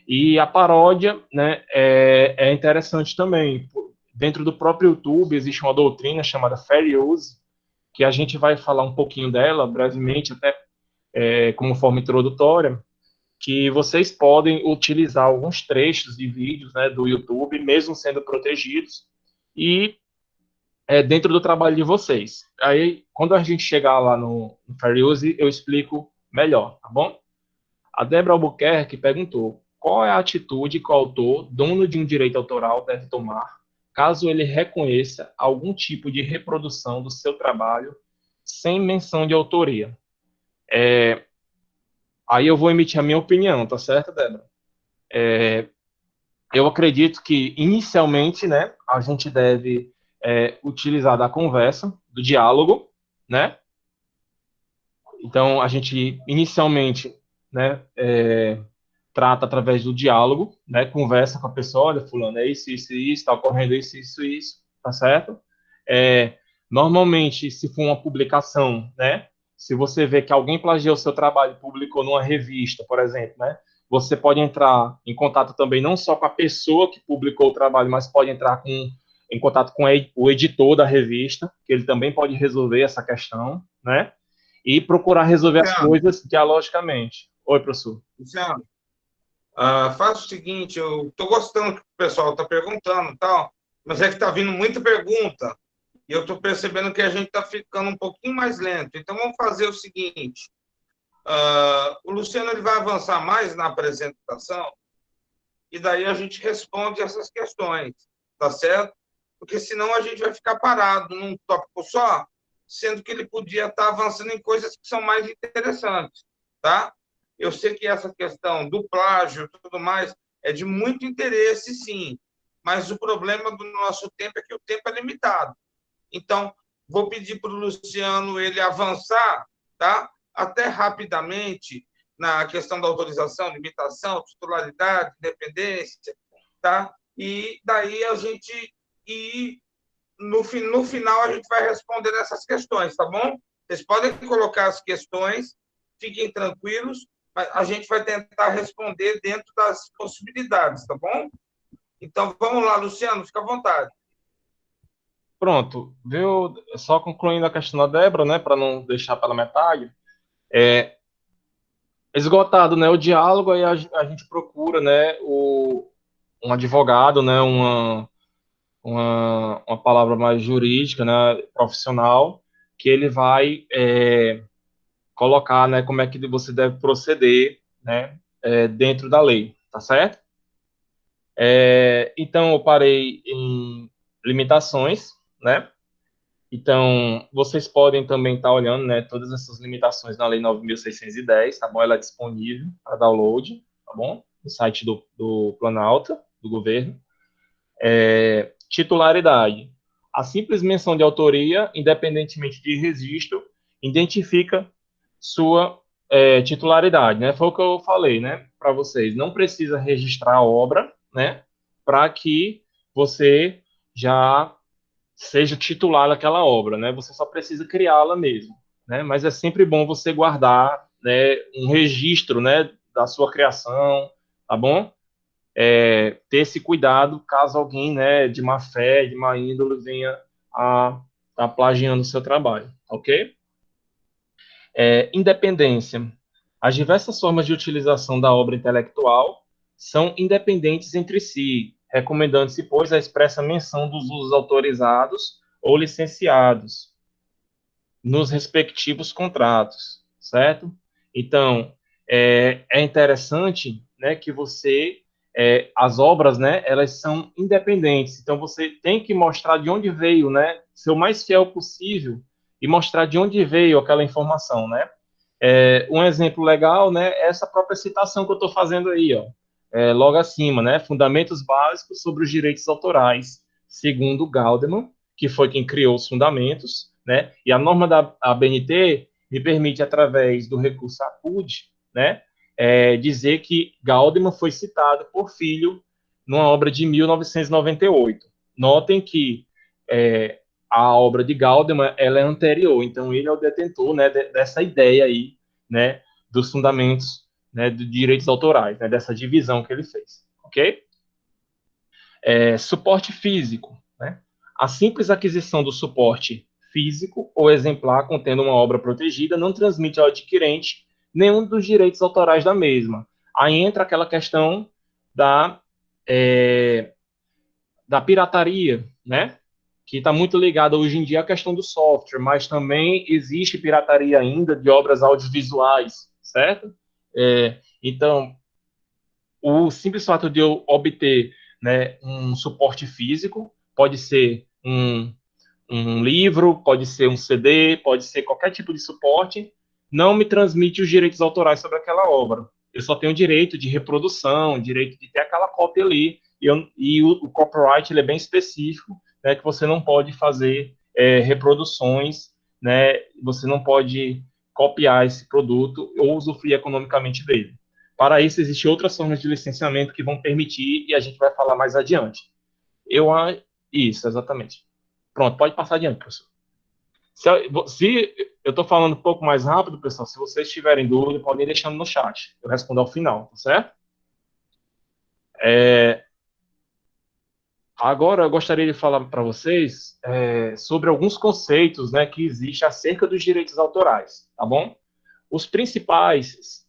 e a paródia, né, é interessante também. Dentro do próprio YouTube existe uma doutrina chamada Fair Use, que a gente vai falar um pouquinho dela brevemente, até como forma introdutória, que vocês podem utilizar alguns trechos de vídeos, né, do YouTube, mesmo sendo protegidos, e dentro do trabalho de vocês. Aí, quando a gente chegar lá no Fair Use, eu explico melhor, tá bom? A Débora Albuquerque perguntou: qual é a atitude que o autor, dono de um direito autoral, deve tomar caso ele reconheça algum tipo de reprodução do seu trabalho sem menção de autoria? Aí eu vou emitir a minha opinião, tá certo, Débora? Eu acredito que, inicialmente, né, a gente deve utilizar da conversa, do diálogo, né? Então, a gente, inicialmente, né, trata através do diálogo, né? Conversa com a pessoa, olha, fulano, é isso, está ocorrendo isso, tá certo? Normalmente, se for uma publicação, né? Se você vê que alguém plagiou o seu trabalho e publicou numa revista, por exemplo, né? Você pode entrar em contato também não só com a pessoa que publicou o trabalho, mas pode entrar em contato com o editor da revista, que ele também pode resolver essa questão, né? E procurar resolver as Luciano, coisas dialogicamente. Oi, professor. Luciano, faz o seguinte, eu estou gostando que o pessoal está perguntando e tal, mas é que está vindo muita pergunta e eu estou percebendo que a gente está ficando um pouquinho mais lento. Então, vamos fazer o seguinte, o Luciano ele vai avançar mais na apresentação e daí a gente responde essas questões, tá certo? Porque senão a gente vai ficar parado num tópico só, sendo que ele podia estar avançando em coisas que são mais interessantes, tá? Eu sei que essa questão do plágio e tudo mais é de muito interesse, sim, mas o problema do nosso tempo é que o tempo é limitado. Então, vou pedir para o Luciano ele avançar, tá? Até rapidamente na questão da autorização, limitação, titularidade, independência, tá? E daí a gente e no final a gente vai responder essas questões, tá bom? Vocês podem colocar as questões, fiquem tranquilos, mas a gente vai tentar responder dentro das possibilidades, tá bom? Então vamos lá, Luciano, fica à vontade. Pronto, viu? Só concluindo a questão da Débora, né, para não deixar pela metade, esgotado, né, o diálogo, aí a gente procura, né, um advogado, né, uma palavra mais jurídica, né, profissional, que ele vai colocar, né, como é que você deve proceder, né, dentro da lei, tá certo? Então, eu parei em limitações, né? Então, vocês podem também estar olhando, né, todas essas limitações na Lei 9.610, tá bom? Ela é disponível para download, tá bom? No site do Planalto, do governo. Titularidade. A simples menção de autoria, independentemente de registro, identifica sua titularidade, né? Foi o que eu falei, né, para vocês. Não precisa registrar a obra, né, para que você já seja titular daquela obra, né? Você só precisa criá-la mesmo, né? Mas é sempre bom você guardar né, um registro, né, da sua criação, tá bom? Ter esse cuidado caso alguém, né, de má fé, de má índole, venha a estar plagiando o seu trabalho, ok? Independência. As diversas formas de utilização da obra intelectual são independentes entre si, recomendando-se, pois, a expressa menção dos usos autorizados ou licenciados nos respectivos contratos, certo? Então, é interessante, né, que você, as obras, né, elas são independentes. Então, você tem que mostrar de onde veio, né, ser o mais fiel possível e mostrar de onde veio aquela informação, né? Um exemplo legal, né, é essa própria citação que eu estou fazendo aí, ó, logo acima, né, Fundamentos Básicos sobre os Direitos Autorais, segundo Galdeman, que foi quem criou os fundamentos, né, e a norma da ABNT me permite, através do recurso ACUD, né, dizer que Galdeman foi citado por Filho numa obra de 1998. Notem que a obra de Galdeman ela é anterior, então ele é o detentor, né, dessa ideia aí, né, dos fundamentos, né, de direitos autorais, né, dessa divisão que ele fez, ok? Suporte físico, né? A simples aquisição do suporte físico ou exemplar contendo uma obra protegida não transmite ao adquirente nenhum dos direitos autorais da mesma. Aí entra aquela questão da, é, da pirataria, né? Que está muito ligada hoje em dia à questão do software, mas também existe pirataria ainda de obras audiovisuais, certo? Então, o simples fato de eu obter, né, um suporte físico, pode ser um livro, pode ser um CD, pode ser qualquer tipo de suporte, não me transmite os direitos autorais sobre aquela obra. Eu só tenho direito de reprodução, direito de ter aquela cópia ali, o copyright ele é bem específico, né, que você não pode fazer reproduções, né, você não pode copiar esse produto ou usufruir economicamente dele. Para isso, existem outras formas de licenciamento que vão permitir, e a gente vai falar mais adiante. Eu, isso, exatamente. Pronto, pode passar adiante, professor. Se eu estou falando um pouco mais rápido, pessoal, se vocês tiverem dúvida, podem ir deixando no chat. Eu respondo ao final, tá certo? Agora, eu gostaria de falar para vocês sobre alguns conceitos, né, que existem acerca dos direitos autorais, tá bom? Os principais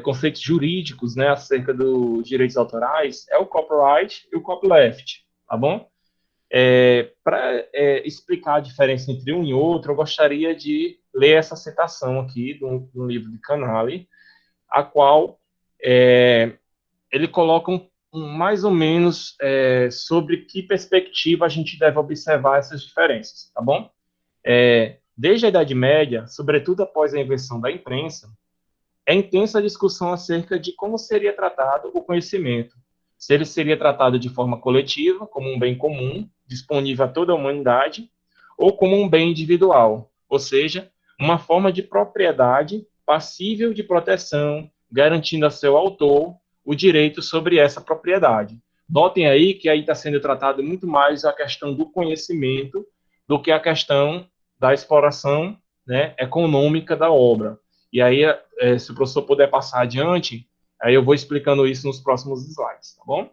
conceitos jurídicos, né, acerca dos direitos autorais é o copyright e o copyleft, tá bom? Para explicar a diferença entre um e outro, eu gostaria de ler essa citação aqui do livro de Canale, a qual ele coloca mais ou menos sobre que perspectiva a gente deve observar essas diferenças, tá bom? Desde a Idade Média, sobretudo após a invenção da imprensa, é intensa a discussão acerca de como seria tratado o conhecimento. Se ele seria tratado de forma coletiva, como um bem comum, disponível a toda a humanidade, ou como um bem individual, ou seja, uma forma de propriedade passível de proteção, garantindo a seu autor o direito sobre essa propriedade. Notem aí que aí está sendo tratado muito mais a questão do conhecimento do que a questão da exploração, né, econômica da obra. E aí, se o professor puder passar adiante, aí eu vou explicando isso nos próximos slides, tá bom?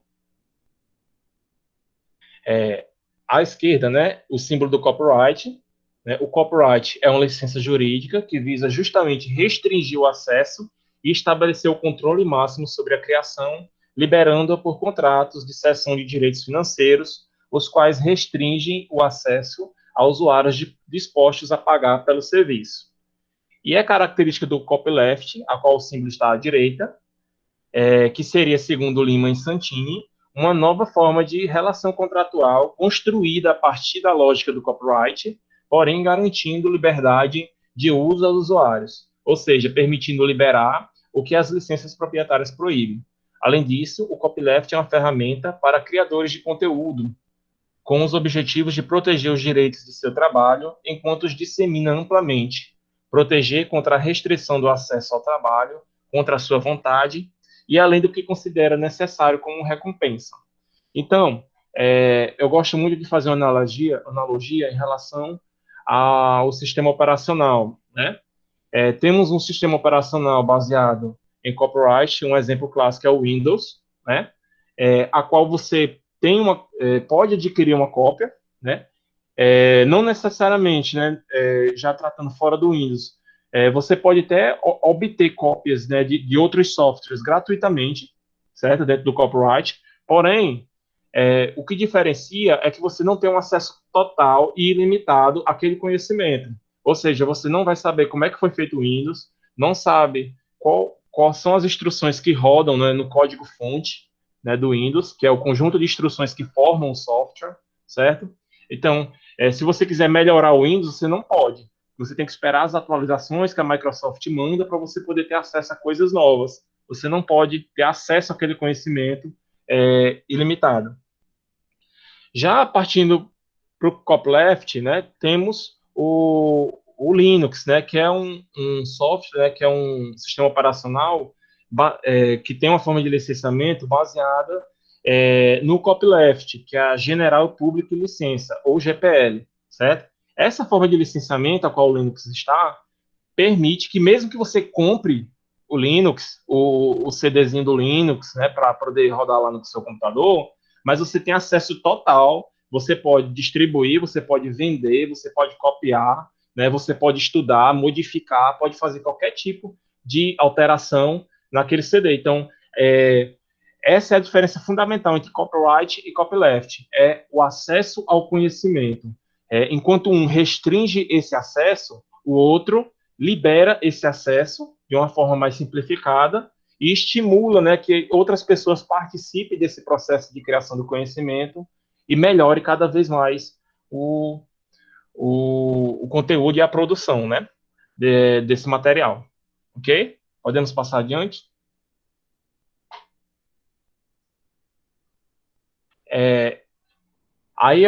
À esquerda, né, o símbolo do copyright. Né, o copyright é uma licença jurídica que visa justamente restringir o acesso e estabelecer o controle máximo sobre a criação, liberando-a por contratos de cessão de direitos financeiros, os quais restringem o acesso a usuários dispostos a pagar pelo serviço. E é característica do copyleft, a qual o símbolo está à direita, que seria, segundo Lima e Santini, uma nova forma de relação contratual construída a partir da lógica do copyright, porém garantindo liberdade de uso aos usuários, ou seja, permitindo liberar o que as licenças proprietárias proíbem. Além disso, o copyleft é uma ferramenta para criadores de conteúdo, com os objetivos de proteger os direitos de seu trabalho enquanto os dissemina amplamente, proteger contra a restrição do acesso ao trabalho, contra a sua vontade e além do que considera necessário como recompensa. Então, eu gosto muito de fazer uma analogia em relação ao sistema operacional, né? Temos um sistema operacional baseado em copyright, um exemplo clássico é o Windows, né? A qual você pode adquirir uma cópia, né? Não necessariamente, né? Já tratando fora do Windows, você pode até obter cópias, né, de outros softwares gratuitamente, certo? Dentro do copyright. Porém, o que diferencia é que você não tem um acesso total e ilimitado àquele conhecimento. Ou seja, você não vai saber como é que foi feito o Windows, não sabe quais são as instruções que rodam, né, no código-fonte, né, do Windows, que é o conjunto de instruções que formam o software, certo? Então, se você quiser melhorar o Windows, você não pode. Você tem que esperar as atualizações que a Microsoft manda para você poder ter acesso a coisas novas. Você não pode ter acesso àquele conhecimento ilimitado. Já partindo para o copyleft, né, temos o Linux, né, que é um software, né, que é um sistema operacional que tem uma forma de licenciamento baseada no copyleft, que é a General Public Licença, ou GPL, certo? Essa forma de licenciamento a qual o Linux está, permite que mesmo que você compre o Linux, o CDzinho do Linux, né, para poder rodar lá no seu computador, mas você tem acesso total, você pode distribuir, você pode vender, você pode copiar, né, você pode estudar, modificar, pode fazer qualquer tipo de alteração naquele CD. Então, essa é a diferença fundamental entre copyright e copyleft, é o acesso ao conhecimento. Enquanto um restringe esse acesso, o outro libera esse acesso de uma forma mais simplificada e estimula, né, que outras pessoas participem desse processo de criação do conhecimento e melhore cada vez mais o conteúdo e a produção, né, desse material. Ok? Podemos passar adiante? Aí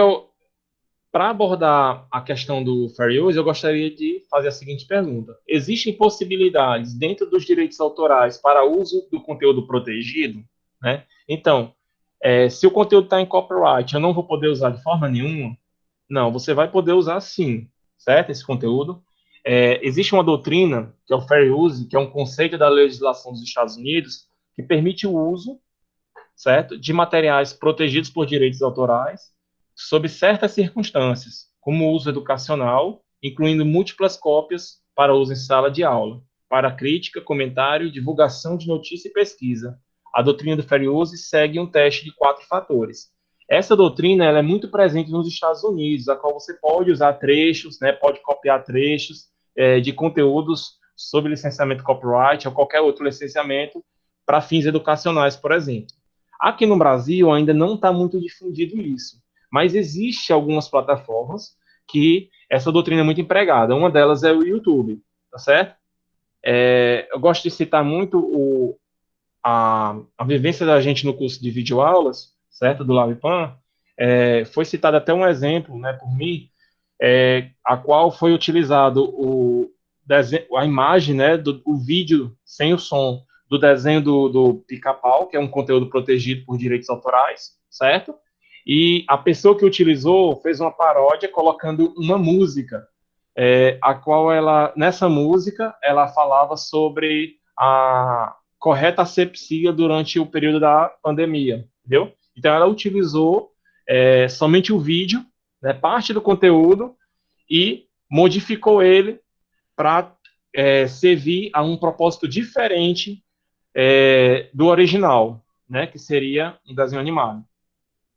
para abordar a questão do fair use, eu gostaria de fazer a seguinte pergunta: existem possibilidades dentro dos direitos autorais para uso do conteúdo protegido? Né? Então, se o conteúdo está em copyright, eu não vou poder usar de forma nenhuma? Não, você vai poder usar sim, certo? Esse conteúdo. Existe uma doutrina, que é o fair use, que é um conceito da legislação dos Estados Unidos, que permite o uso, certo, de materiais protegidos por direitos autorais, sob certas circunstâncias, como o uso educacional, incluindo múltiplas cópias para uso em sala de aula, para crítica, comentário, divulgação de notícia e pesquisa. A doutrina do fair use segue um teste de 4 fatores. Essa doutrina ela é muito presente nos Estados Unidos, a qual você pode usar trechos, né, pode copiar trechos de conteúdos sob licenciamento copyright ou qualquer outro licenciamento para fins educacionais, por exemplo. Aqui no Brasil ainda não está muito difundido isso, mas existe algumas plataformas que essa doutrina é muito empregada. Uma delas é o YouTube, tá certo? Eu gosto de citar muito a vivência da gente no curso de videoaulas, certo, do LabPan. Foi citado até um exemplo, né, por mim, a qual foi utilizado a imagem, né, o vídeo sem o som do desenho do Pica-Pau, que é um conteúdo protegido por direitos autorais, certo? E a pessoa que utilizou fez uma paródia colocando uma música, a qual nessa música, ela falava sobre a correta asepsia durante o período da pandemia, entendeu? Então, ela utilizou somente o vídeo, né, parte do conteúdo, e modificou ele para servir a um propósito diferente do original, né, que seria um desenho animado.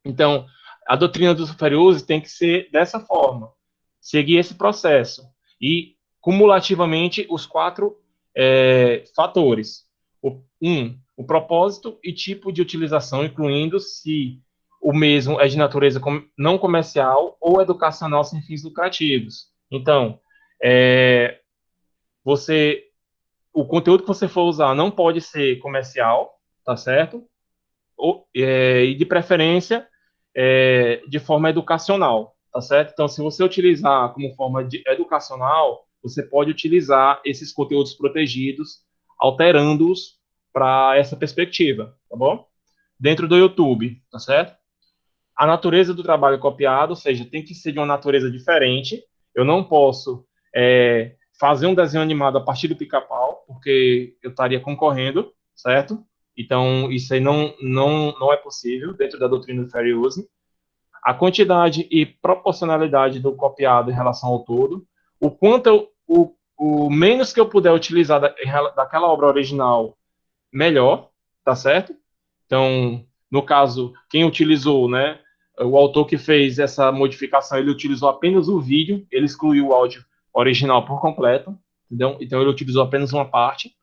Então, a doutrina do fair use tem que ser dessa forma, seguir esse processo e cumulativamente os 4 fatores. O propósito e tipo de utilização, incluindo se o mesmo é de natureza não comercial ou educacional sem fins lucrativos. Então, o conteúdo que você for usar não pode ser comercial, tá certo? E de preferência de forma educacional, tá certo? Então, se você utilizar como forma educacional, você pode utilizar esses conteúdos protegidos, alterando-os para essa perspectiva, tá bom? Dentro do YouTube, tá certo? A natureza do trabalho copiado, ou seja, tem que ser de uma natureza diferente. Eu não posso fazer um desenho animado a partir do pica-pau, porque eu estaria concorrendo, certo? Então, isso aí não é possível dentro da doutrina do fair use. A quantidade e proporcionalidade do copiado em relação ao todo, o quanto o menos que eu puder utilizar daquela obra original, melhor, tá certo? Então, no caso, quem utilizou, né, o autor que fez essa modificação, ele utilizou apenas o vídeo, ele excluiu o áudio original por completo, entendeu? Então ele utilizou apenas uma parte.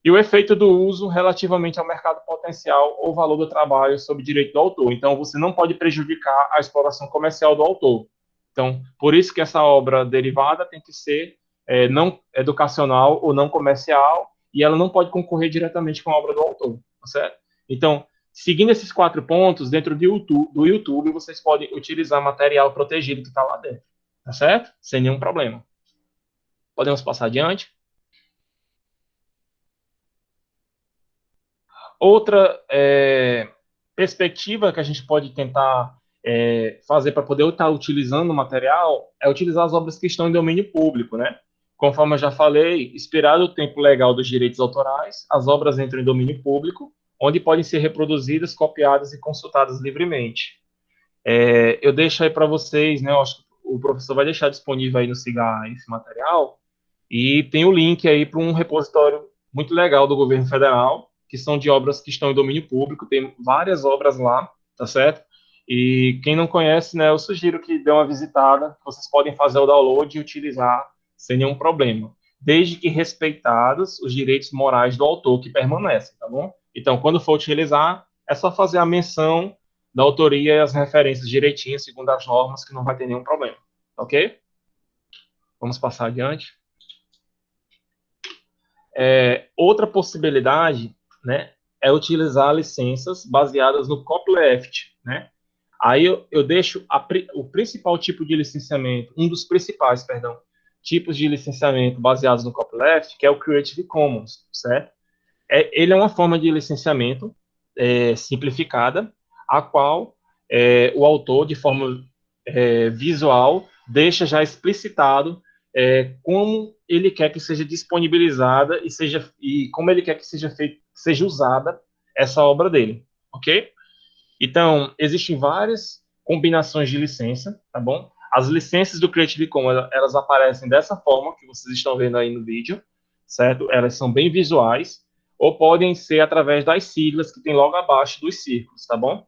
E o efeito do uso relativamente ao mercado potencial ou valor do trabalho sob direito do autor. Então, você não pode prejudicar a exploração comercial do autor. Então, por isso que essa obra derivada tem que ser não educacional ou não comercial, e ela não pode concorrer diretamente com a obra do autor, tá certo? Então, seguindo esses 4 pontos, dentro do YouTube, vocês podem utilizar material protegido que está lá dentro, tá certo? Sem nenhum problema. Podemos passar adiante? Outra perspectiva que a gente pode tentar fazer para poder estar utilizando o material é utilizar as obras que estão em domínio público, né? Conforme eu já falei, expirado o tempo legal dos direitos autorais, as obras entram em domínio público, onde podem ser reproduzidas, copiadas e consultadas livremente. Eu deixo aí para vocês, né? Eu acho que o professor vai deixar disponível aí no SIGA esse material, e tem o link aí para um repositório muito legal do governo federal, que são de obras que estão em domínio público, tem várias obras lá, tá certo? E quem não conhece, né, eu sugiro que dê uma visitada, vocês podem fazer o download e utilizar sem nenhum problema, desde que respeitados os direitos morais do autor que permanecem, tá bom? Então, quando for utilizar, é só fazer a menção da autoria e as referências direitinho, segundo as normas, que não vai ter nenhum problema, ok? Vamos passar adiante. Outra possibilidade, né, é utilizar licenças baseadas no copyleft, né? Aí eu deixo o principal tipo de licenciamento, um dos principais, perdão, tipos de licenciamento baseados no copyleft, que é o Creative Commons, certo? Ele é uma forma de licenciamento simplificada, a qual o autor, de forma visual, deixa já explicitado como ele quer que seja disponibilizada e como ele quer que seja feito, seja usada essa obra dele, ok? Então, existem várias combinações de licença, tá bom? As licenças do Creative Commons, elas aparecem dessa forma que vocês estão vendo aí no vídeo, certo? Elas são bem visuais, ou podem ser através das siglas que tem logo abaixo dos círculos, tá bom?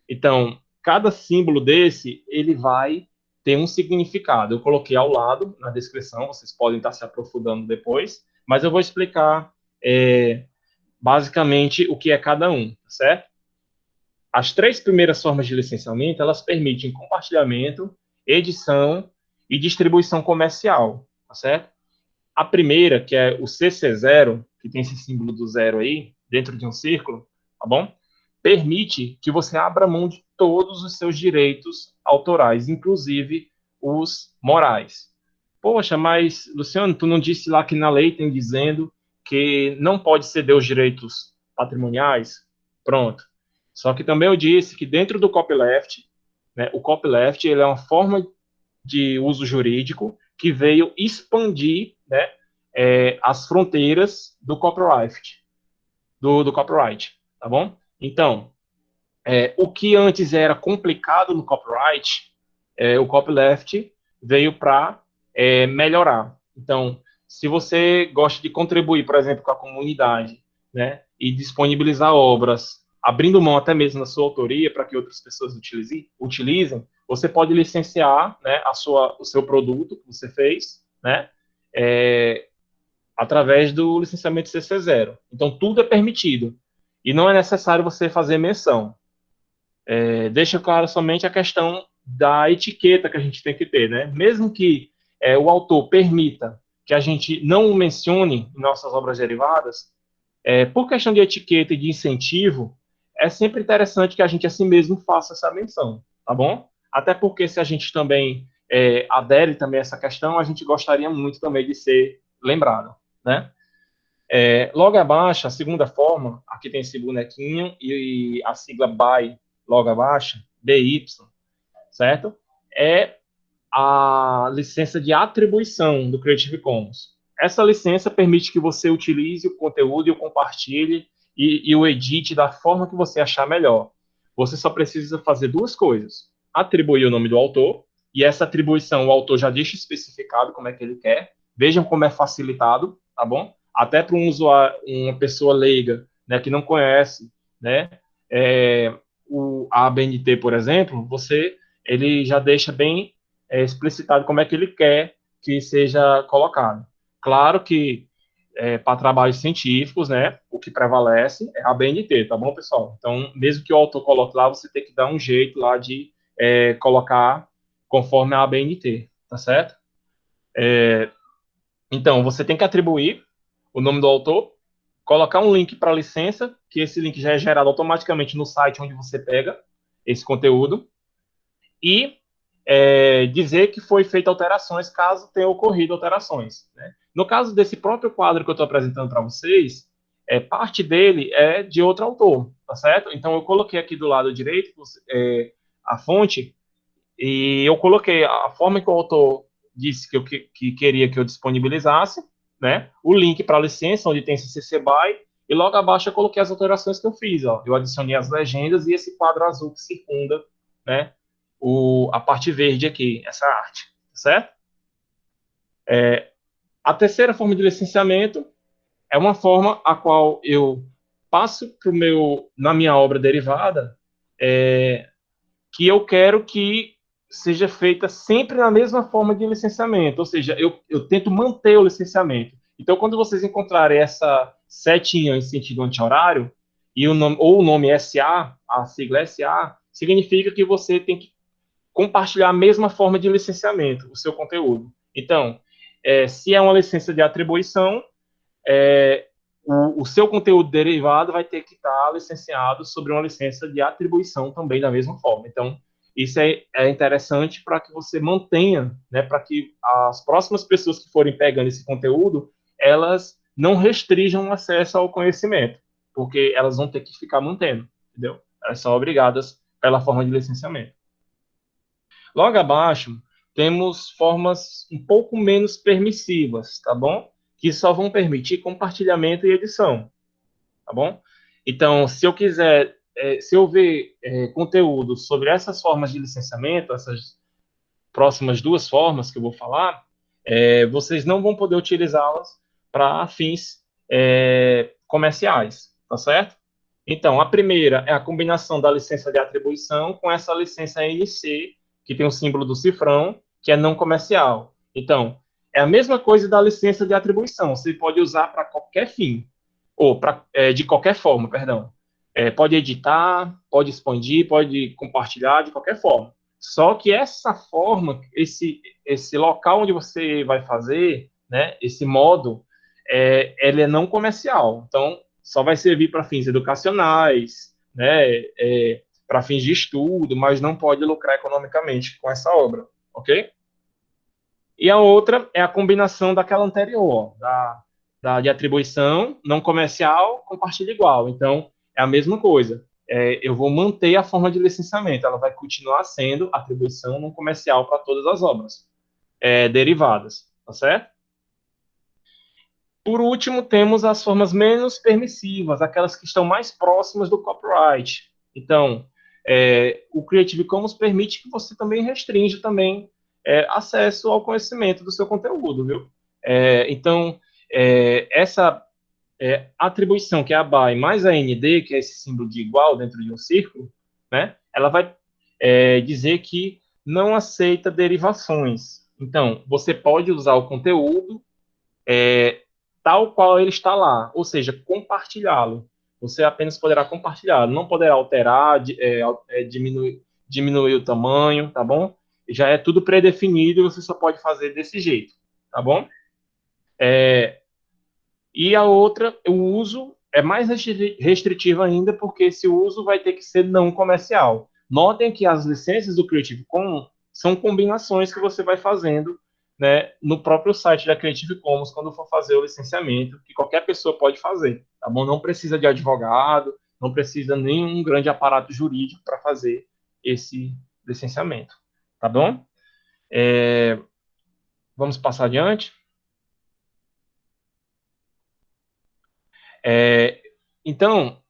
Então, cada símbolo desse, ele vai ter um significado. Eu coloquei ao lado, na descrição, vocês podem estar se aprofundando depois, mas eu vou explicar basicamente o que é cada um, tá certo? As 3 primeiras formas de licenciamento, elas permitem compartilhamento, edição e distribuição comercial, tá certo? A primeira, que é o CC0, que tem esse símbolo do zero aí, dentro de um círculo, tá bom? Permite que você abra mão de todos os seus direitos autorais, inclusive os morais. Poxa, mas, Luciano, tu não disse lá que na lei tem dizendo que não pode ceder os direitos patrimoniais? Pronto. Só que também eu disse que dentro do copyleft, né, o copyleft ele é uma forma de uso jurídico que veio expandir, né, as fronteiras do copyright, do copyright, tá bom? Então, o que antes era complicado no copyright, o copyleft veio para melhorar. Então, se você gosta de contribuir, por exemplo, com a comunidade, né, e disponibilizar obras, abrindo mão até mesmo da sua autoria para que outras pessoas utilizem, você pode licenciar, né, o seu produto que você fez, né, através do licenciamento CC0. Então, tudo é permitido. E não é necessário você fazer menção. Deixa claro somente a questão da etiqueta que a gente tem que ter, né? Mesmo que o autor permita que a gente não o mencione em nossas obras derivadas, por questão de etiqueta e de incentivo, é sempre interessante que a gente assim mesmo faça essa menção, tá bom? Até porque se a gente também adere também a essa questão, a gente gostaria muito também de ser lembrado, né? Logo abaixo, a segunda forma, aqui tem esse bonequinho e a sigla BY logo abaixo, BY, certo? É a licença de atribuição do Creative Commons. Essa licença permite que você utilize o conteúdo e o compartilhe e o edite da forma que você achar melhor. Você só precisa fazer duas coisas: atribuir o nome do autor, e essa atribuição o autor já deixa especificado como é que ele quer. Vejam como é facilitado, tá bom? Até para um usuário, uma pessoa leiga, né, que não conhece, né, a ABNT, por exemplo, ele já deixa bem explicitado como é que ele quer que seja colocado. Claro que para trabalhos científicos, né, o que prevalece é a BNT, tá bom, pessoal? Então, mesmo que o autor coloque lá, você tem que dar um jeito lá de colocar conforme a ABNT, tá certo? Então, você tem que atribuir o nome do autor, colocar um link para a licença, que esse link já é gerado automaticamente no site onde você pega esse conteúdo, e dizer que foi feita alterações caso tenha ocorrido alterações. Né? No caso desse próprio quadro que eu estou apresentando para vocês, parte dele é de outro autor, tá certo? Então eu coloquei aqui do lado direito a fonte e eu coloquei a forma que o autor disse que queria que eu disponibilizasse, né? O link para a licença, onde tem CC BY, e logo abaixo eu coloquei as alterações que eu fiz. Ó. Eu adicionei as legendas e esse quadro azul que circunda, né? A parte verde aqui, essa arte, certo? A terceira forma de licenciamento é uma forma a qual eu passo na minha obra derivada, que eu quero que seja feita sempre na mesma forma de licenciamento, ou seja, eu tento manter o licenciamento. Então, quando vocês encontrarem essa setinha em sentido anti-horário, ou o nome SA, a sigla SA, significa que você tem que compartilhar a mesma forma de licenciamento, o seu conteúdo. Então, se é uma licença de atribuição, o seu conteúdo derivado vai ter que estar licenciado sobre uma licença de atribuição também da mesma forma. Então, isso é interessante para que você mantenha, né, para que as próximas pessoas que forem pegando esse conteúdo, elas não restringam o acesso ao conhecimento, porque elas vão ter que ficar mantendo, entendeu? Elas são obrigadas pela forma de licenciamento. Logo abaixo, temos formas um pouco menos permissivas, tá bom? Que só vão permitir compartilhamento e edição, tá bom? Então, se eu ver conteúdo sobre essas formas de licenciamento, essas próximas duas formas que eu vou falar, vocês não vão poder utilizá-las para fins comerciais, tá certo? Então, a primeira é a combinação da licença de atribuição com essa licença NC, que tem o símbolo do cifrão, que é não comercial. Então, é a mesma coisa da licença de atribuição, você pode usar para qualquer fim, ou de qualquer forma, perdão. Pode editar, pode expandir, pode compartilhar, de qualquer forma. Só que essa forma, esse local onde você vai fazer, né, esse modo, ele é não comercial. Então, só vai servir para fins educacionais, né, para fins de estudo, mas não pode lucrar economicamente com essa obra, ok? E a outra é a combinação daquela anterior, de atribuição não comercial, compartilha igual. Então, é a mesma coisa. Eu vou manter a forma de licenciamento, ela vai continuar sendo atribuição não comercial para todas as obras derivadas, tá certo? Por último, temos as formas menos permissivas, aquelas que estão mais próximas do copyright. Então, o Creative Commons permite que você também restrinja também acesso ao conhecimento do seu conteúdo, viu? Então, essa atribuição, que é a BY, mais a ND, que é esse símbolo de igual dentro de um círculo, né? Ela vai dizer que não aceita derivações. Então, você pode usar o conteúdo tal qual ele está lá, ou seja, compartilhá-lo. Você apenas poderá compartilhar, não poderá alterar, diminuir o tamanho, tá bom? Já é tudo pré-definido e você só pode fazer desse jeito, tá bom? E a outra, o uso é mais restritivo ainda, porque esse uso vai ter que ser não comercial. Notem que as licenças do Creative Commons são combinações que você vai fazendo, né, no próprio site da Creative Commons quando for fazer o licenciamento, que qualquer pessoa pode fazer, tá bom? Não precisa de advogado, não precisa nenhum grande aparato jurídico para fazer esse licenciamento, tá bom? Vamos passar adiante. É, então,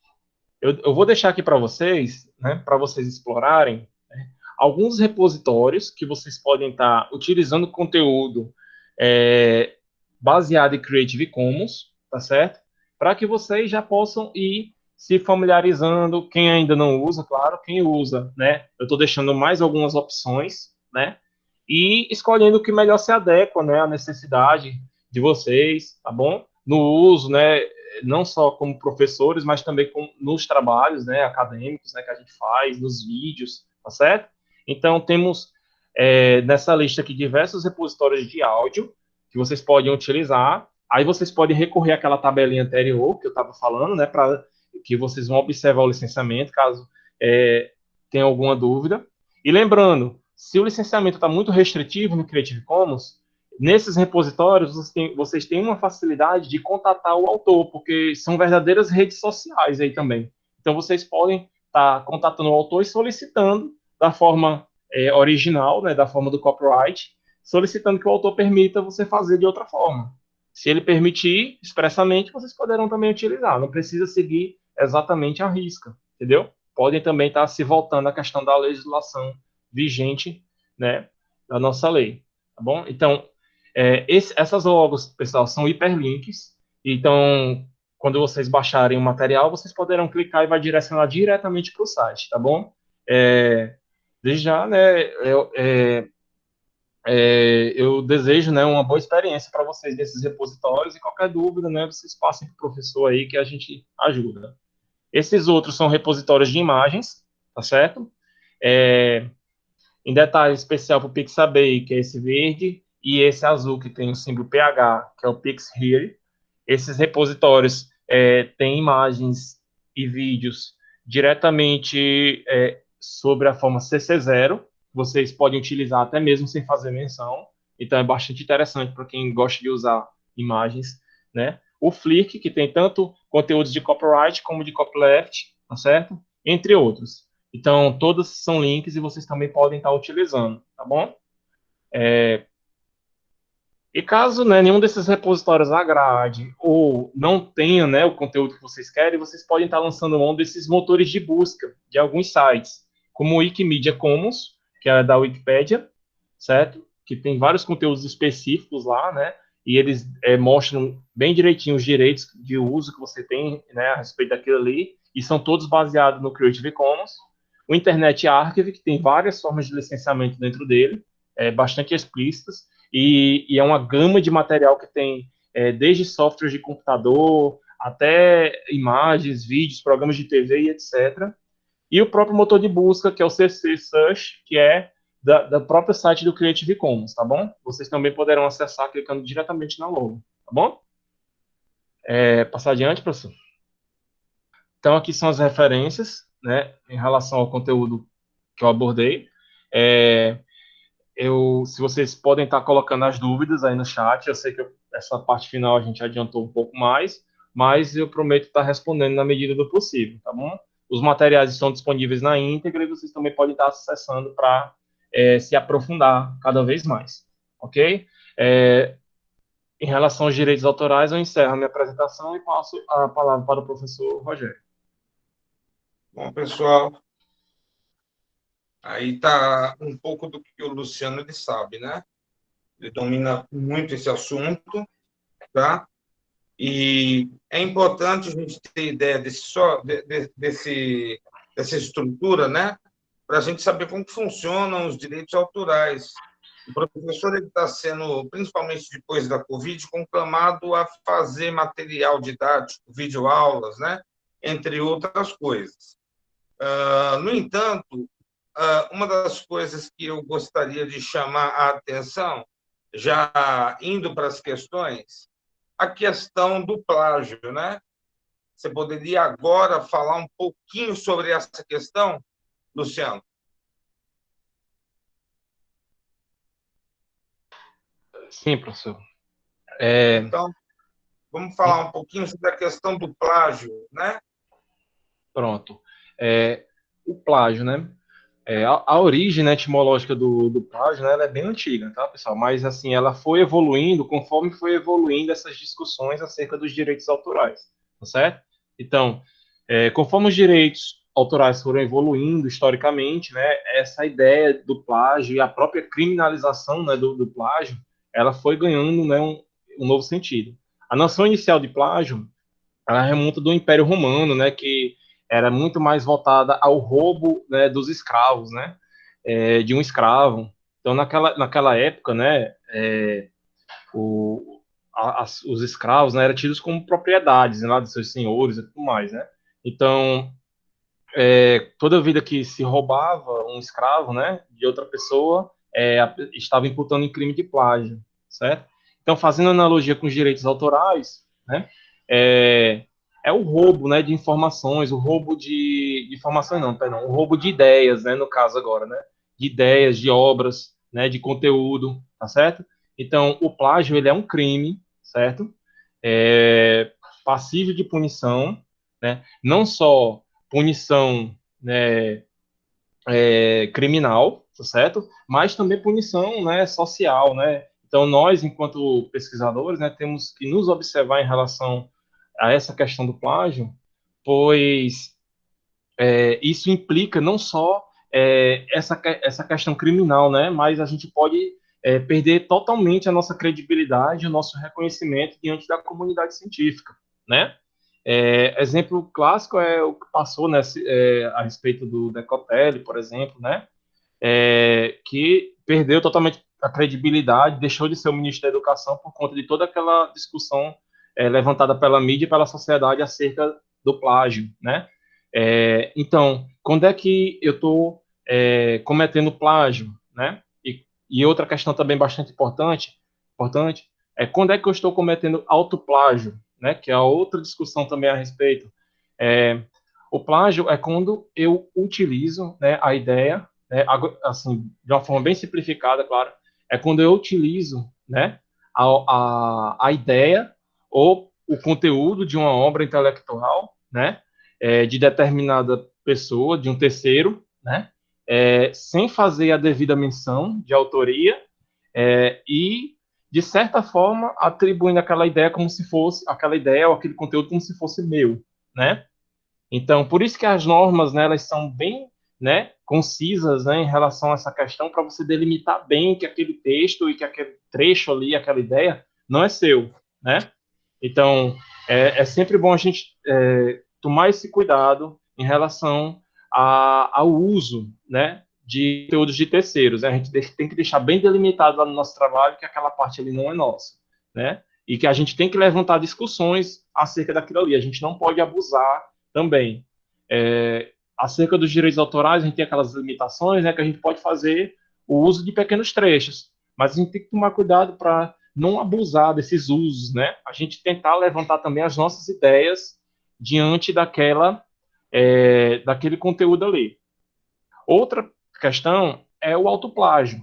eu vou deixar aqui para vocês, né, para vocês explorarem, né, alguns repositórios que vocês podem estar utilizando conteúdo é, baseado em Creative Commons, tá certo? Para que vocês já possam ir se familiarizando. Quem ainda não usa, claro, quem usa, né? Eu estou deixando mais algumas opções, né? E escolhendo o que melhor se adequa, né, à necessidade de vocês, tá bom? No uso, né? Não só como professores, mas também nos trabalhos, né, acadêmicos, né, que a gente faz, nos vídeos, tá certo? Então, temos nessa lista aqui diversos repositórios de áudio que vocês podem utilizar. Aí vocês podem recorrer àquela tabelinha anterior que eu estava falando, né, para que vocês vão observar o licenciamento, caso tenha alguma dúvida. E lembrando, se o licenciamento está muito restritivo no Creative Commons, nesses repositórios vocês têm uma facilidade de contatar o autor, porque são verdadeiras redes sociais aí também. Então vocês podem estar contatando o autor e solicitando da forma original, né, da forma do copyright, solicitando que o autor permita você fazer de outra forma. Se ele permitir expressamente, vocês poderão também utilizar. Não precisa seguir exatamente a risca, entendeu? Podem também estar se voltando à questão da legislação vigente, né, da nossa lei, tá bom? Então, essas logos, pessoal, são hiperlinks. Então, quando vocês baixarem o material, vocês poderão clicar e vai direcionar diretamente para o site, tá bom? Desde já, né, eu desejo, né, uma boa experiência para vocês nesses repositórios e qualquer dúvida, né, vocês passem para o professor aí que a gente ajuda. Esses outros são repositórios de imagens, tá certo? É, em detalhe especial para o Pixabay, que é esse verde, e esse azul, que tem o símbolo PH, que é o PixHere. Esses repositórios têm imagens e vídeos diretamente sobre a forma CC0. Vocês podem utilizar até mesmo sem fazer menção. Então é bastante interessante para quem gosta de usar imagens, né? O Flickr, que tem tanto conteúdos de copyright como de copyleft, tá certo? Entre outros. Então, todos são links e vocês também podem estar utilizando, tá bom? E caso, né, nenhum desses repositórios agrade ou não tenha, né, o conteúdo que vocês querem, vocês podem estar lançando mão desses motores de busca de alguns sites, como o Wikimedia Commons, que é da Wikipédia, certo? Que tem vários conteúdos específicos lá, né? E eles mostram bem direitinho os direitos de uso que você tem, né, a respeito daquilo ali, e são todos baseados no Creative Commons. O Internet Archive, que tem várias formas de licenciamento dentro dele, bastante explícitas, e é uma gama de material que tem desde softwares de computador até imagens, vídeos, programas de TV e etc. E o próprio motor de busca, que é o CC Search, que é da próprio site do Creative Commons, tá bom? Vocês também poderão acessar clicando diretamente na logo, tá bom? Passar adiante, professor. Então, aqui são as referências, né, em relação ao conteúdo que eu abordei. É, se vocês podem estar colocando as dúvidas aí no chat, eu sei que essa parte final a gente adiantou um pouco mais, mas eu prometo estar respondendo na medida do possível, tá bom? Os materiais estão disponíveis na íntegra e vocês também podem estar acessando para se aprofundar cada vez mais, ok? Em relação aos direitos autorais, eu encerro a minha apresentação e passo a palavra para o professor Rogério. Bom, pessoal, aí está um pouco do que o Luciano ele sabe, né? Ele domina muito esse assunto, tá? E é importante a gente ter ideia dessa estrutura, né? Para a gente saber como funcionam os direitos autorais. O professor está sendo, principalmente depois da Covid, conclamado a fazer material didático, videoaulas, né? Entre outras coisas. No entanto, uma das coisas que eu gostaria de chamar a atenção, já indo para as questões, a questão do plágio, né? Você poderia agora falar um pouquinho sobre essa questão, Luciano? Sim, professor. Então, vamos falar um pouquinho sobre a questão do plágio, né? Pronto. O plágio, né? A origem, né, etimológica do plágio, né, ela é bem antiga, tá, pessoal? Mas, assim, ela foi evoluindo conforme foi evoluindo essas discussões acerca dos direitos autorais, tá certo? Então, conforme os direitos autorais foram evoluindo historicamente, né, essa ideia do plágio e a própria criminalização, né, do plágio, ela foi ganhando, né, um novo sentido. A noção inicial de plágio, ela remonta do Império Romano, né, que era muito mais voltada ao roubo, né, dos escravos, né, de um escravo. Então, naquela época, né, os escravos, né, eram tidos como propriedades, né, lá de seus senhores e tudo mais, né. Então, toda vida que se roubava um escravo, né, de outra pessoa, estava imputando em crime de plágio, certo? Então, fazendo analogia com os direitos autorais, né, é, é o roubo, né, de informações, o roubo de informações não, perdão, o roubo de ideias, né, no caso agora, né, de ideias, de obras, né, de conteúdo, tá certo? Então, o plágio, ele é um crime, certo? É passível de punição, né, não só punição, né, criminal, tá certo? Mas também punição, né, social, né? Então nós, enquanto pesquisadores, né, temos que nos observar em relação a essa questão do plágio, pois isso implica não só essa questão criminal, né, mas a gente pode perder totalmente a nossa credibilidade, o nosso reconhecimento diante da comunidade científica, né? Exemplo clássico é o que passou, né, a respeito do Decotelli, por exemplo, né, que perdeu totalmente a credibilidade, deixou de ser o ministro da Educação por conta de toda aquela discussão levantada pela mídia e pela sociedade acerca do plágio, né? Então, quando é que eu estou cometendo plágio, né? E outra questão também bastante importante é quando é que eu estou cometendo autoplágio, né? Que é a outra discussão também a respeito. É, o plágio é quando eu utilizo, né, a ideia, né, assim, de uma forma bem simplificada, claro, é quando eu utilizo, né, a ideia ou o conteúdo de uma obra intelectual, né, de determinada pessoa, de um terceiro, né, sem fazer a devida menção de autoria e, de certa forma, atribuindo aquela ideia como se fosse, aquela ideia ou aquele conteúdo como se fosse meu, né? Então, por isso que as normas, né, elas são bem, né, concisas, né, em relação a essa questão, para você delimitar bem que aquele texto e que aquele trecho ali, aquela ideia, não é seu, né? Então, é sempre bom a gente tomar esse cuidado em relação ao uso, né, de conteúdos de terceiros. Né? A gente tem que deixar bem delimitado lá no nosso trabalho que aquela parte ali não é nossa, né? E que a gente tem que levantar discussões acerca daquilo ali. A gente não pode abusar também. Acerca dos direitos autorais, a gente tem aquelas limitações, né, que a gente pode fazer o uso de pequenos trechos, mas a gente tem que tomar cuidado para não abusar desses usos, né? A gente tentar levantar também as nossas ideias diante daquele conteúdo ali. Outra questão é o autoplágio.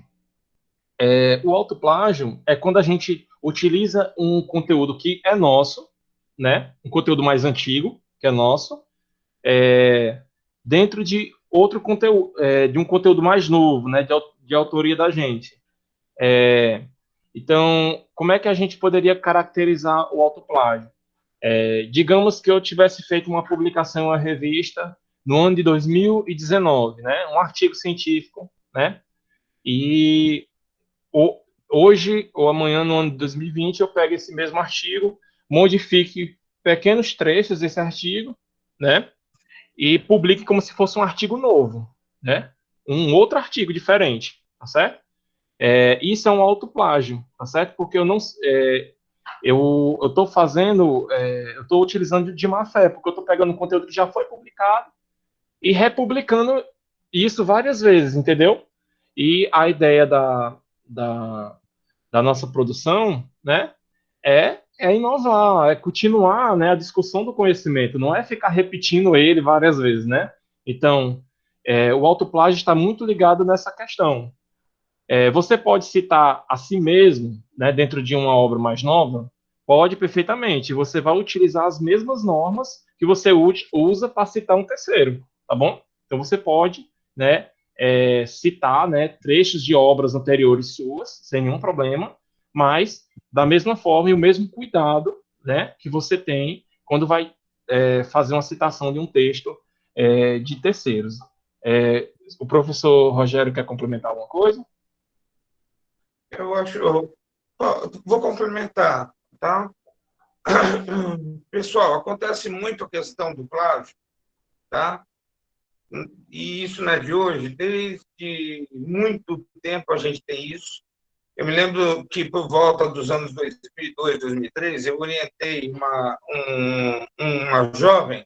O autoplágio é quando a gente utiliza um conteúdo que é nosso, né? Um conteúdo mais antigo, que é nosso, dentro de outro conteúdo, de um conteúdo mais novo, né? De autoria da gente. Então, como é que a gente poderia caracterizar o autoplágio? Digamos que eu tivesse feito uma publicação em uma revista no ano de 2019, né? Um artigo científico, né? E hoje ou amanhã, no ano de 2020, eu pego esse mesmo artigo, modifique pequenos trechos desse artigo, né? E publique como se fosse um artigo novo, né? Um outro artigo diferente, tá certo? Isso é um autoplágio, tá certo? Porque eu estou fazendo, eu estou utilizando de má fé, porque eu estou pegando conteúdo que já foi publicado e republicando isso várias vezes, entendeu? E a ideia da, da nossa produção, né, é inovar, é continuar, né, a discussão do conhecimento, não é ficar repetindo ele várias vezes, né? Então, o autoplágio está muito ligado nessa questão. Você pode citar a si mesmo, né, dentro de uma obra mais nova? Pode perfeitamente. Você vai utilizar as mesmas normas que você usa para citar um terceiro, tá bom? Então você pode, né, citar, né, trechos de obras anteriores suas, sem nenhum problema, mas da mesma forma e o mesmo cuidado, né, que você tem quando vai fazer uma citação de um texto de terceiros. O professor Rogério quer complementar alguma coisa? Eu acho, vou complementar, tá? Pessoal, acontece muito a questão do plágio, tá? E isso não é de hoje, desde muito tempo a gente tem isso. Eu me lembro que, por volta dos anos 2002, 2003, eu orientei uma jovem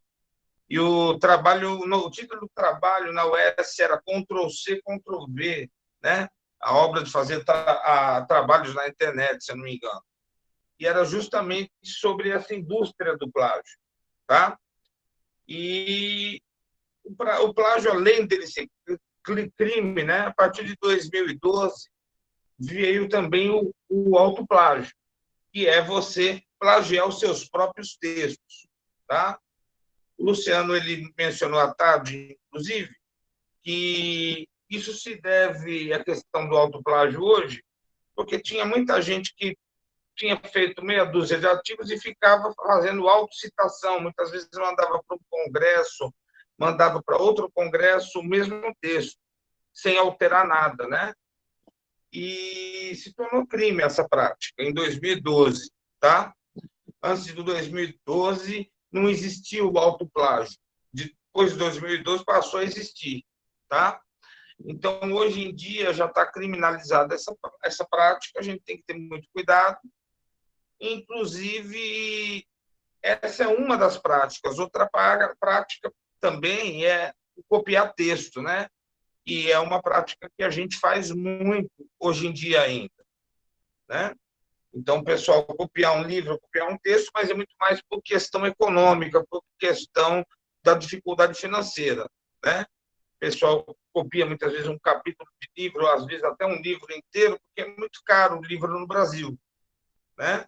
e o título do trabalho na UES era Ctrl+C, Ctrl+V, né? A obra de fazer trabalhos na internet, se eu não me engano. E era justamente sobre essa indústria do plágio, tá? E o plágio, além dele ser crime, né? A partir de 2012, veio também o autoplágio, que é você plagiar os seus próprios textos, tá? O Luciano ele mencionou à tarde, inclusive, que isso se deve à questão do autoplágio hoje, porque tinha muita gente que tinha feito meia dúzia de artigos e ficava fazendo autocitação. Muitas vezes mandava para um congresso, mandava para outro congresso o mesmo texto, sem alterar nada, né? E se tornou crime essa prática em 2012, tá? Antes de 2012 não existia o autoplágio. Depois de 2012 passou a existir, tá? Então, hoje em dia já está criminalizada essa prática, a gente tem que ter muito cuidado. Inclusive, essa é uma das práticas. Outra prática também é copiar texto, né? E é uma prática que a gente faz muito hoje em dia ainda, né? Então, o pessoal copiar um livro, copiar um texto, mas é muito mais por questão econômica, por questão da dificuldade financeira, né? O pessoal copia muitas vezes um capítulo de livro, às vezes até um livro inteiro, porque é muito caro o livro no Brasil, né?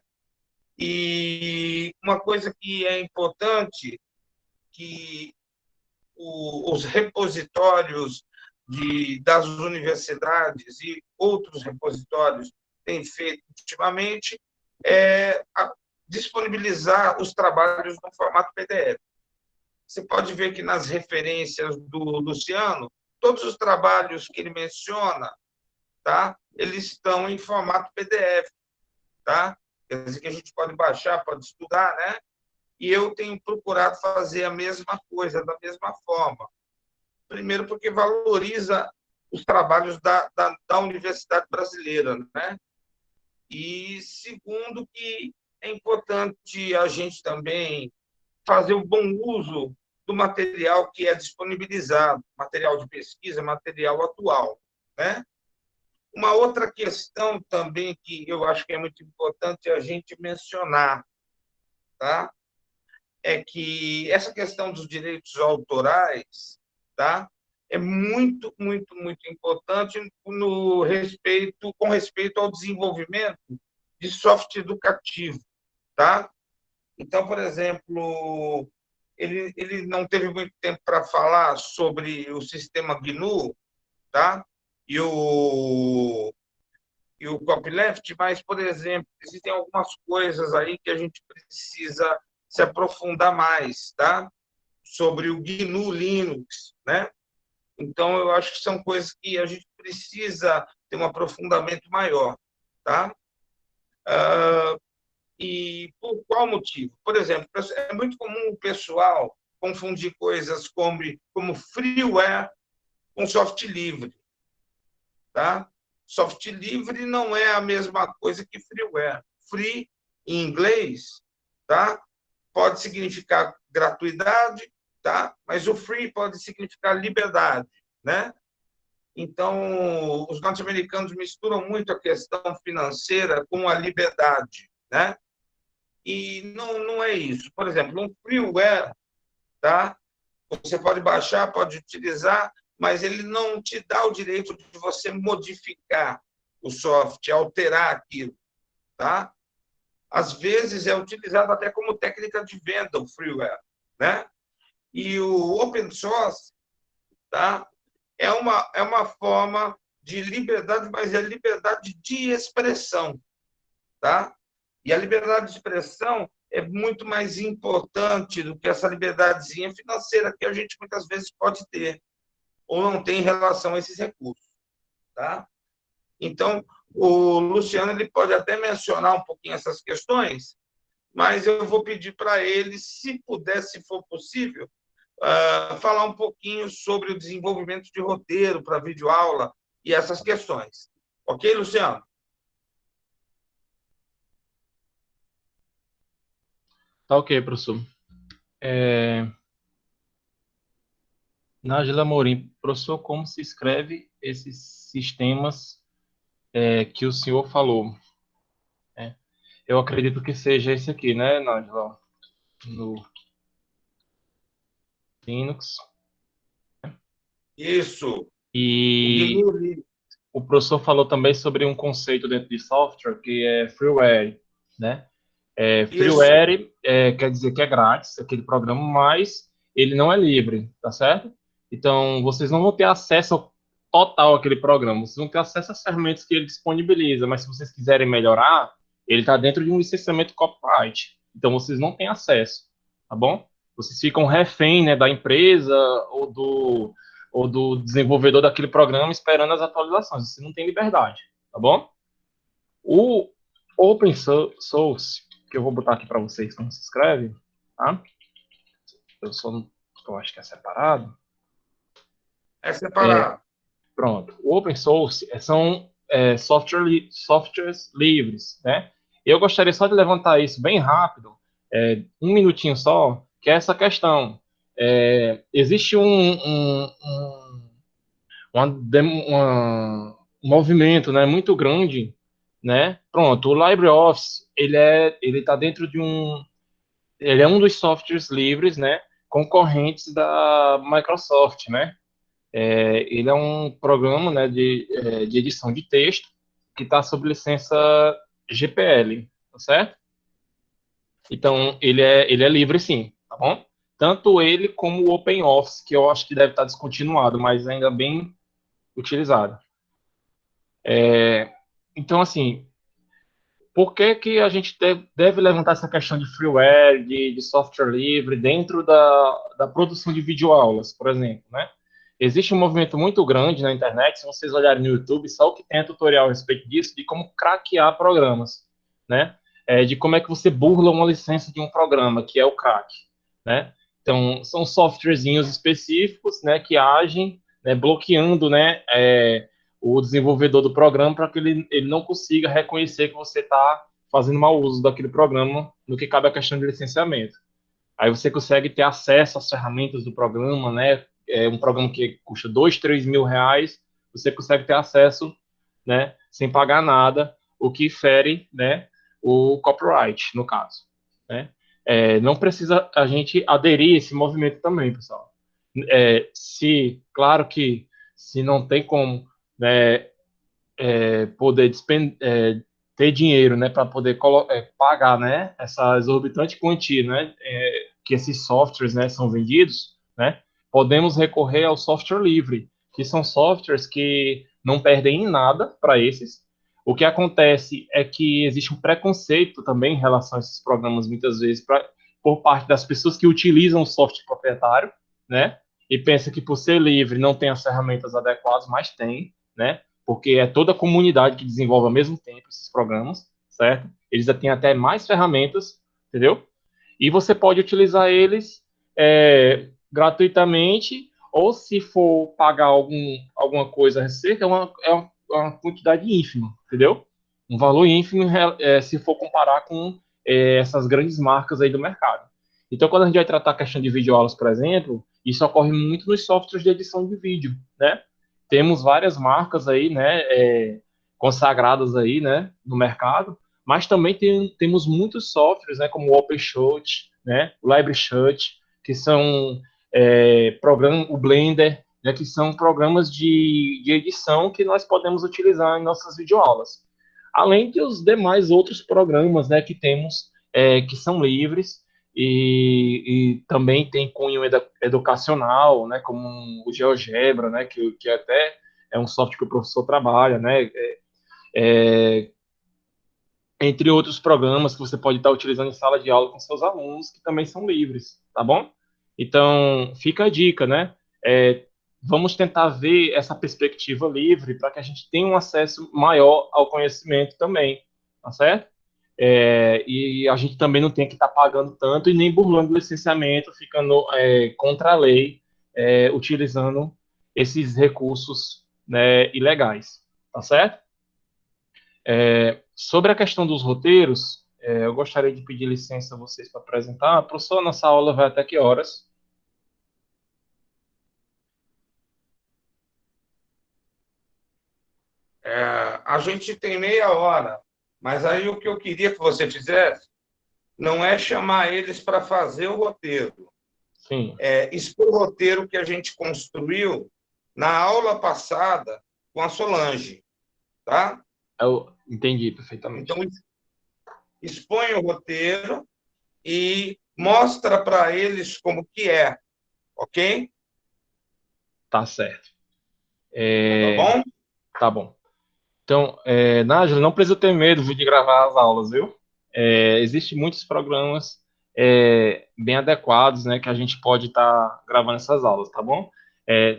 E uma coisa que é importante, que os repositórios das universidades e outros repositórios têm feito ultimamente é disponibilizar os trabalhos no formato PDF. Você pode ver que nas referências do Luciano, todos os trabalhos que ele menciona, tá? Eles estão em formato PDF, tá? Quer dizer que a gente pode baixar, pode estudar, né? E eu tenho procurado fazer a mesma coisa, da mesma forma. Primeiro, porque valoriza os trabalhos da Universidade Brasileira, né? E segundo, que é importante a gente também fazer o bom uso do material que é disponibilizado, material de pesquisa, material atual, né? Uma outra questão também que eu acho que é muito importante a gente mencionar, tá? É que essa questão dos direitos autorais, tá? É muito, muito, muito importante com respeito ao desenvolvimento de software educativo, tá? Então, por exemplo, ele não teve muito tempo para falar sobre o sistema GNU, tá? E o copyleft, mas, por exemplo, existem algumas coisas aí que a gente precisa se aprofundar mais, tá? Sobre o GNU Linux, né? Então, eu acho que são coisas que a gente precisa ter um aprofundamento maior, tá? E por qual motivo? Por exemplo, é muito comum o pessoal confundir coisas como freeware com software livre, tá? Software livre não é a mesma coisa que freeware. Free, em inglês, tá? Pode significar gratuidade, tá? Mas o free pode significar liberdade, né? Então, os norte-americanos misturam muito a questão financeira com a liberdade, né? E não é isso. Por exemplo, um freeware, tá? Você pode baixar, pode utilizar, mas ele não te dá o direito de você modificar o software, alterar aquilo, tá? Às vezes é utilizado até como técnica de venda o freeware, né? E o open source, tá? é uma forma de liberdade, mas é liberdade de expressão, tá? E a liberdade de expressão é muito mais importante do que essa liberdadezinha financeira que a gente muitas vezes pode ter ou não tem em relação a esses recursos, tá? Então, o Luciano ele pode até mencionar um pouquinho essas questões, mas eu vou pedir para ele, se puder, se for possível, falar um pouquinho sobre o desenvolvimento de roteiro para videoaula e essas questões. Ok, Luciano? Tá ok, professor. Nájila Amorim, professor, como se escreve esses sistemas que o senhor falou? Eu acredito que seja esse aqui, né, Nájila? No Linux. Isso. E o professor falou também sobre um conceito dentro de software que é freeware, né? Isso. Freeware quer dizer que é grátis, aquele programa, mas ele não é livre, tá certo? Então, vocês não vão ter acesso total àquele programa, vocês vão ter acesso às ferramentas que ele disponibiliza, mas se vocês quiserem melhorar, ele está dentro de um licenciamento copyright. Então, vocês não têm acesso, tá bom? Vocês ficam refém, né, da empresa ou do desenvolvedor daquele programa esperando as atualizações. Você não tem liberdade, tá bom? O open source, que eu vou botar aqui para vocês como se escreve, tá? Eu acho que é separado. É separado. Pronto. O open source são softwares livres, né? Eu gostaria só de levantar isso bem rápido, um minutinho só, que é essa questão. Existe um movimento, né, muito grande, né? Pronto, o LibreOffice, ele tá dentro de ele é um dos softwares livres, né, concorrentes da Microsoft, né? Ele é um programa, né, de edição de texto que está sob licença GPL, tá certo? Então, ele é livre sim, tá bom? Tanto ele como o OpenOffice, que eu acho que deve estar descontinuado, mas ainda bem utilizado. Então, assim, por que que a gente deve levantar essa questão de freeware, de software livre, dentro da produção de videoaulas, por exemplo, né? Existe um movimento muito grande na internet, se vocês olharem no YouTube, só o que tem é tutorial a respeito disso, de como craquear programas, né? De como é que você burla uma licença de um programa, que é o crack, né? Então, são softwarezinhos específicos, né, que agem, né, bloqueando, né, o desenvolvedor do programa para que ele não consiga reconhecer que você está fazendo mau uso daquele programa no que cabe à questão de licenciamento. Aí você consegue ter acesso às ferramentas do programa, né? Um programa que custa 2, 3 mil reais, você consegue ter acesso, né? Sem pagar nada, o que fere, né? O copyright, no caso, né? Não precisa a gente aderir a esse movimento também, pessoal. Claro que se não tem como, né, poder ter dinheiro, né, para poder pagar, né, essa exorbitante quantia, né, que esses softwares, né, são vendidos, né, podemos recorrer ao software livre, que são softwares que não perdem em nada para esses. O que acontece é que existe um preconceito também em relação a esses programas, muitas vezes, por parte das pessoas que utilizam o software proprietário, né, e pensa que por ser livre não tem as ferramentas adequadas, mas tem, né, porque é toda a comunidade que desenvolve ao mesmo tempo esses programas, certo? Eles já têm até mais ferramentas, entendeu? E você pode utilizar eles gratuitamente, ou se for pagar alguma coisa a receita, uma quantidade ínfima, entendeu? Um valor ínfimo se for comparar com essas grandes marcas aí do mercado. Então, quando a gente vai tratar a questão de videoaulas, por exemplo, isso ocorre muito nos softwares de edição de vídeo, né? Temos várias marcas aí, né, consagradas aí, né, no mercado, mas também temos muitos softwares, né, como o OpenShot, né, o LibreShot, que são o Blender, né, que são programas de edição que nós podemos utilizar em nossas videoaulas. Além de os demais outros programas, né, que temos, que são livres, e também tem cunho educacional, né, como o GeoGebra, né, que até é um software que o professor trabalha, né, é, entre outros programas que você pode estar utilizando em sala de aula com seus alunos, que também são livres, tá bom? Então, fica a dica, né? Vamos tentar ver essa perspectiva livre para que a gente tenha um acesso maior ao conhecimento também, tá certo? E a gente também não tem que estar pagando tanto e nem burlando o licenciamento, ficando contra a lei, utilizando esses recursos, né, ilegais, tá certo? Sobre a questão dos roteiros, eu gostaria de pedir licença a vocês para apresentar. Professor, nossa aula vai até que horas? A gente tem meia hora, mas aí o que eu queria que você fizesse não é chamar eles para fazer o roteiro, Sim, é expor o roteiro que a gente construiu na aula passada com a Solange, tá? eu entendi Então, perfeitamente. expõe o roteiro e mostra para eles como que é, ok? Tá certo. Tá É, bom? tá bom. Então, Nájila, não precisa ter medo de gravar as aulas, viu? Existem muitos programas bem adequados, né, que a gente pode estar gravando essas aulas, tá bom?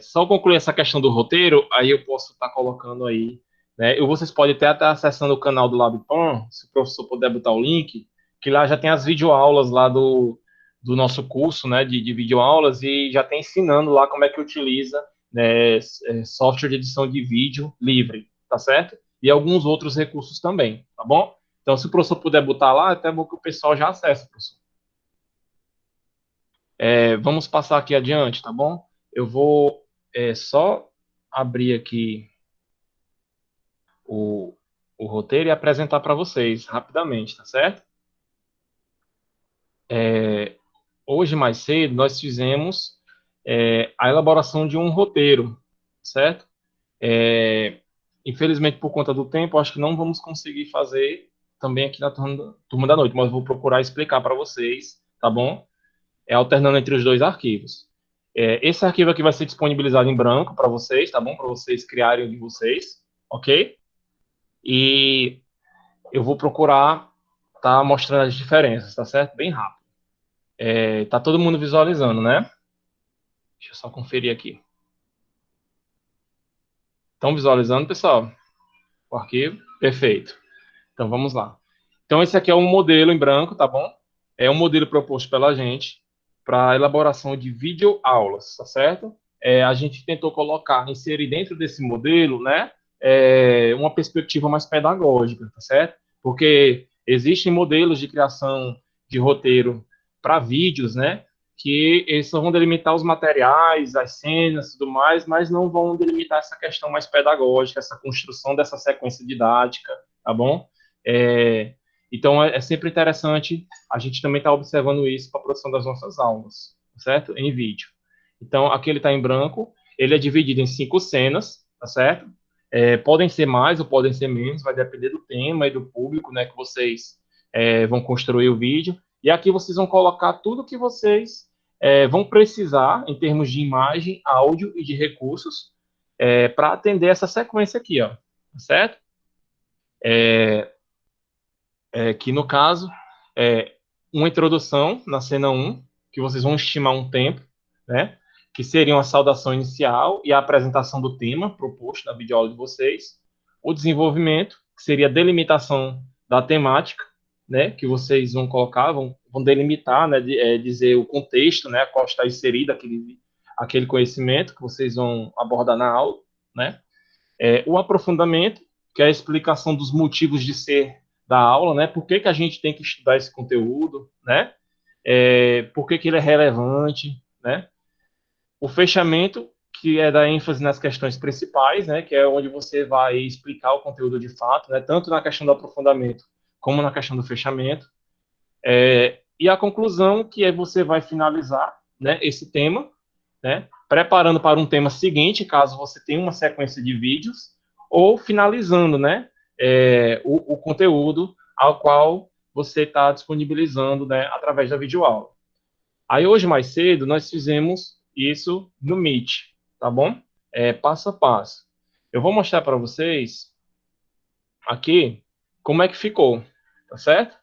Só concluir essa questão do roteiro, aí eu posso estar colocando aí, né? E vocês podem até estar acessando o canal do LabPan, se o professor puder botar o link, que lá já tem as videoaulas lá do nosso curso, né, de videoaulas, e já tem ensinando lá como é que utiliza, né, software de edição de vídeo livre, tá certo? E alguns outros recursos também, tá bom? Então, se o professor puder botar lá, é até bom que o pessoal já acesse, professor. Vamos passar aqui adiante, tá bom? Eu vou só abrir aqui o, o roteiro e apresentar para vocês rapidamente, tá certo? Hoje, mais cedo, nós fizemos a elaboração de um roteiro, certo? Infelizmente, por conta do tempo, acho que não vamos conseguir fazer também aqui na turma da noite, mas vou procurar explicar para vocês, tá bom? Alternando entre os dois arquivos. Esse arquivo aqui vai ser disponibilizado em branco para vocês, tá bom? Para vocês criarem o de vocês, ok? E eu vou procurar tá mostrando as diferenças, tá certo? Bem rápido. Tá todo mundo visualizando, né? Deixa eu só conferir aqui. Estão visualizando, pessoal? O arquivo? Perfeito. Então vamos lá. Então esse aqui é um modelo em branco, tá bom? É um modelo proposto pela gente para elaboração de videoaulas, tá certo? A gente tentou colocar, inserir dentro desse modelo, né, uma perspectiva mais pedagógica, tá certo? Porque existem modelos de criação de roteiro para vídeos, né, que eles só vão delimitar os materiais, as cenas, tudo mais, mas não vão delimitar essa questão mais pedagógica, essa construção dessa sequência didática, tá bom? É, então, é sempre interessante a gente também estar observando isso para a produção das nossas aulas, certo? Em vídeo. Então, aqui ele está em branco, ele é dividido em 5 cenas, tá certo? Podem ser mais ou podem ser menos, vai depender do tema e do público, né, que vocês vão construir o vídeo. E aqui vocês vão colocar tudo que vocês vão precisar em termos de imagem, áudio e de recursos para atender essa sequência aqui, ó, tá certo? Que no caso é uma introdução na cena um que vocês vão estimar um tempo, né? Que seria uma saudação inicial e a apresentação do tema proposto na videoaula de vocês. O desenvolvimento, que seria a delimitação da temática, né? Que vocês vão colocar, vão delimitar, né? Dizer o contexto, né? A qual está inserido aquele conhecimento que vocês vão abordar na aula, né? O aprofundamento, que é a explicação dos motivos de ser da aula, né? Por que a gente tem que estudar esse conteúdo, né? Por que ele é relevante, né? O fechamento, que é dar ênfase nas questões principais, né? Que é onde você vai explicar o conteúdo de fato, né? Tanto na questão do aprofundamento como na questão do fechamento. E a conclusão, que é você vai finalizar, né? Esse tema, né? Preparando para um tema seguinte, caso você tenha uma sequência de vídeos, ou finalizando, né? O conteúdo ao qual você está disponibilizando, né, através da videoaula. Aí hoje mais cedo nós fizemos isso no Meet, tá bom? Passo a passo. Eu vou mostrar para vocês aqui como é que ficou, tá certo?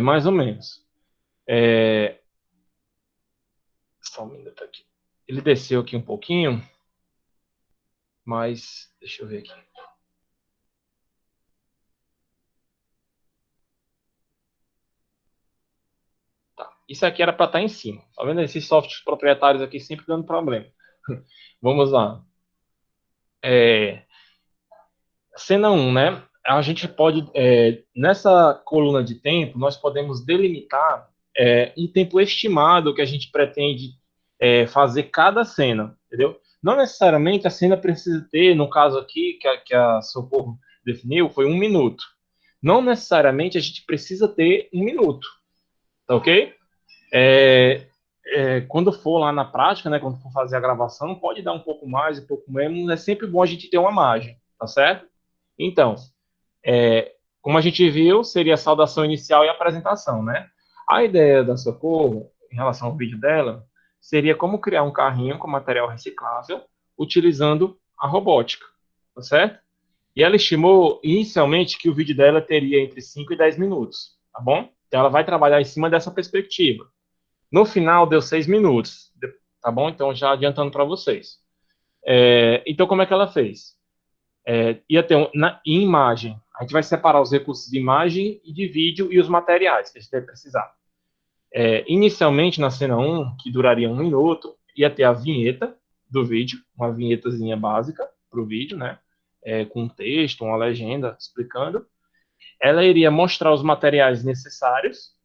Mais ou menos. Só um minuto aqui. Ele desceu aqui um pouquinho, mas deixa eu ver aqui. Tá. Isso aqui era para estar em cima. Tá vendo? Esses softwares proprietários aqui sempre dando problema. Vamos lá. Cena 1, né? A gente pode, nessa coluna de tempo, nós podemos delimitar um tempo estimado que a gente pretende fazer cada cena, entendeu? Não necessariamente a cena precisa ter, no caso aqui, que a Socorro definiu, foi 1 minuto. Não necessariamente a gente precisa ter 1 minuto, tá ok? Quando for lá na prática, né, quando for fazer a gravação, pode dar um pouco mais, um pouco menos, é sempre bom a gente ter uma margem, tá certo? Então, como a gente viu, seria a saudação inicial e a apresentação, né? A ideia da Socorro, em relação ao vídeo dela, seria como criar um carrinho com material reciclável utilizando a robótica, tá certo? E ela estimou inicialmente que o vídeo dela teria entre 5 e 10 minutos, tá bom? Então ela vai trabalhar em cima dessa perspectiva. No final deu 6 minutos, tá bom? Então já adiantando para vocês. Então como é que ela fez? Ia ter em imagem. A gente vai separar os recursos de imagem e de vídeo e os materiais que a gente vai precisar. Inicialmente, na cena 1, que duraria 1 minuto, ia ter a vinheta do vídeo, uma vinhetazinha básica para o vídeo, né? Com um texto, uma legenda explicando. Ela iria mostrar os materiais necessários,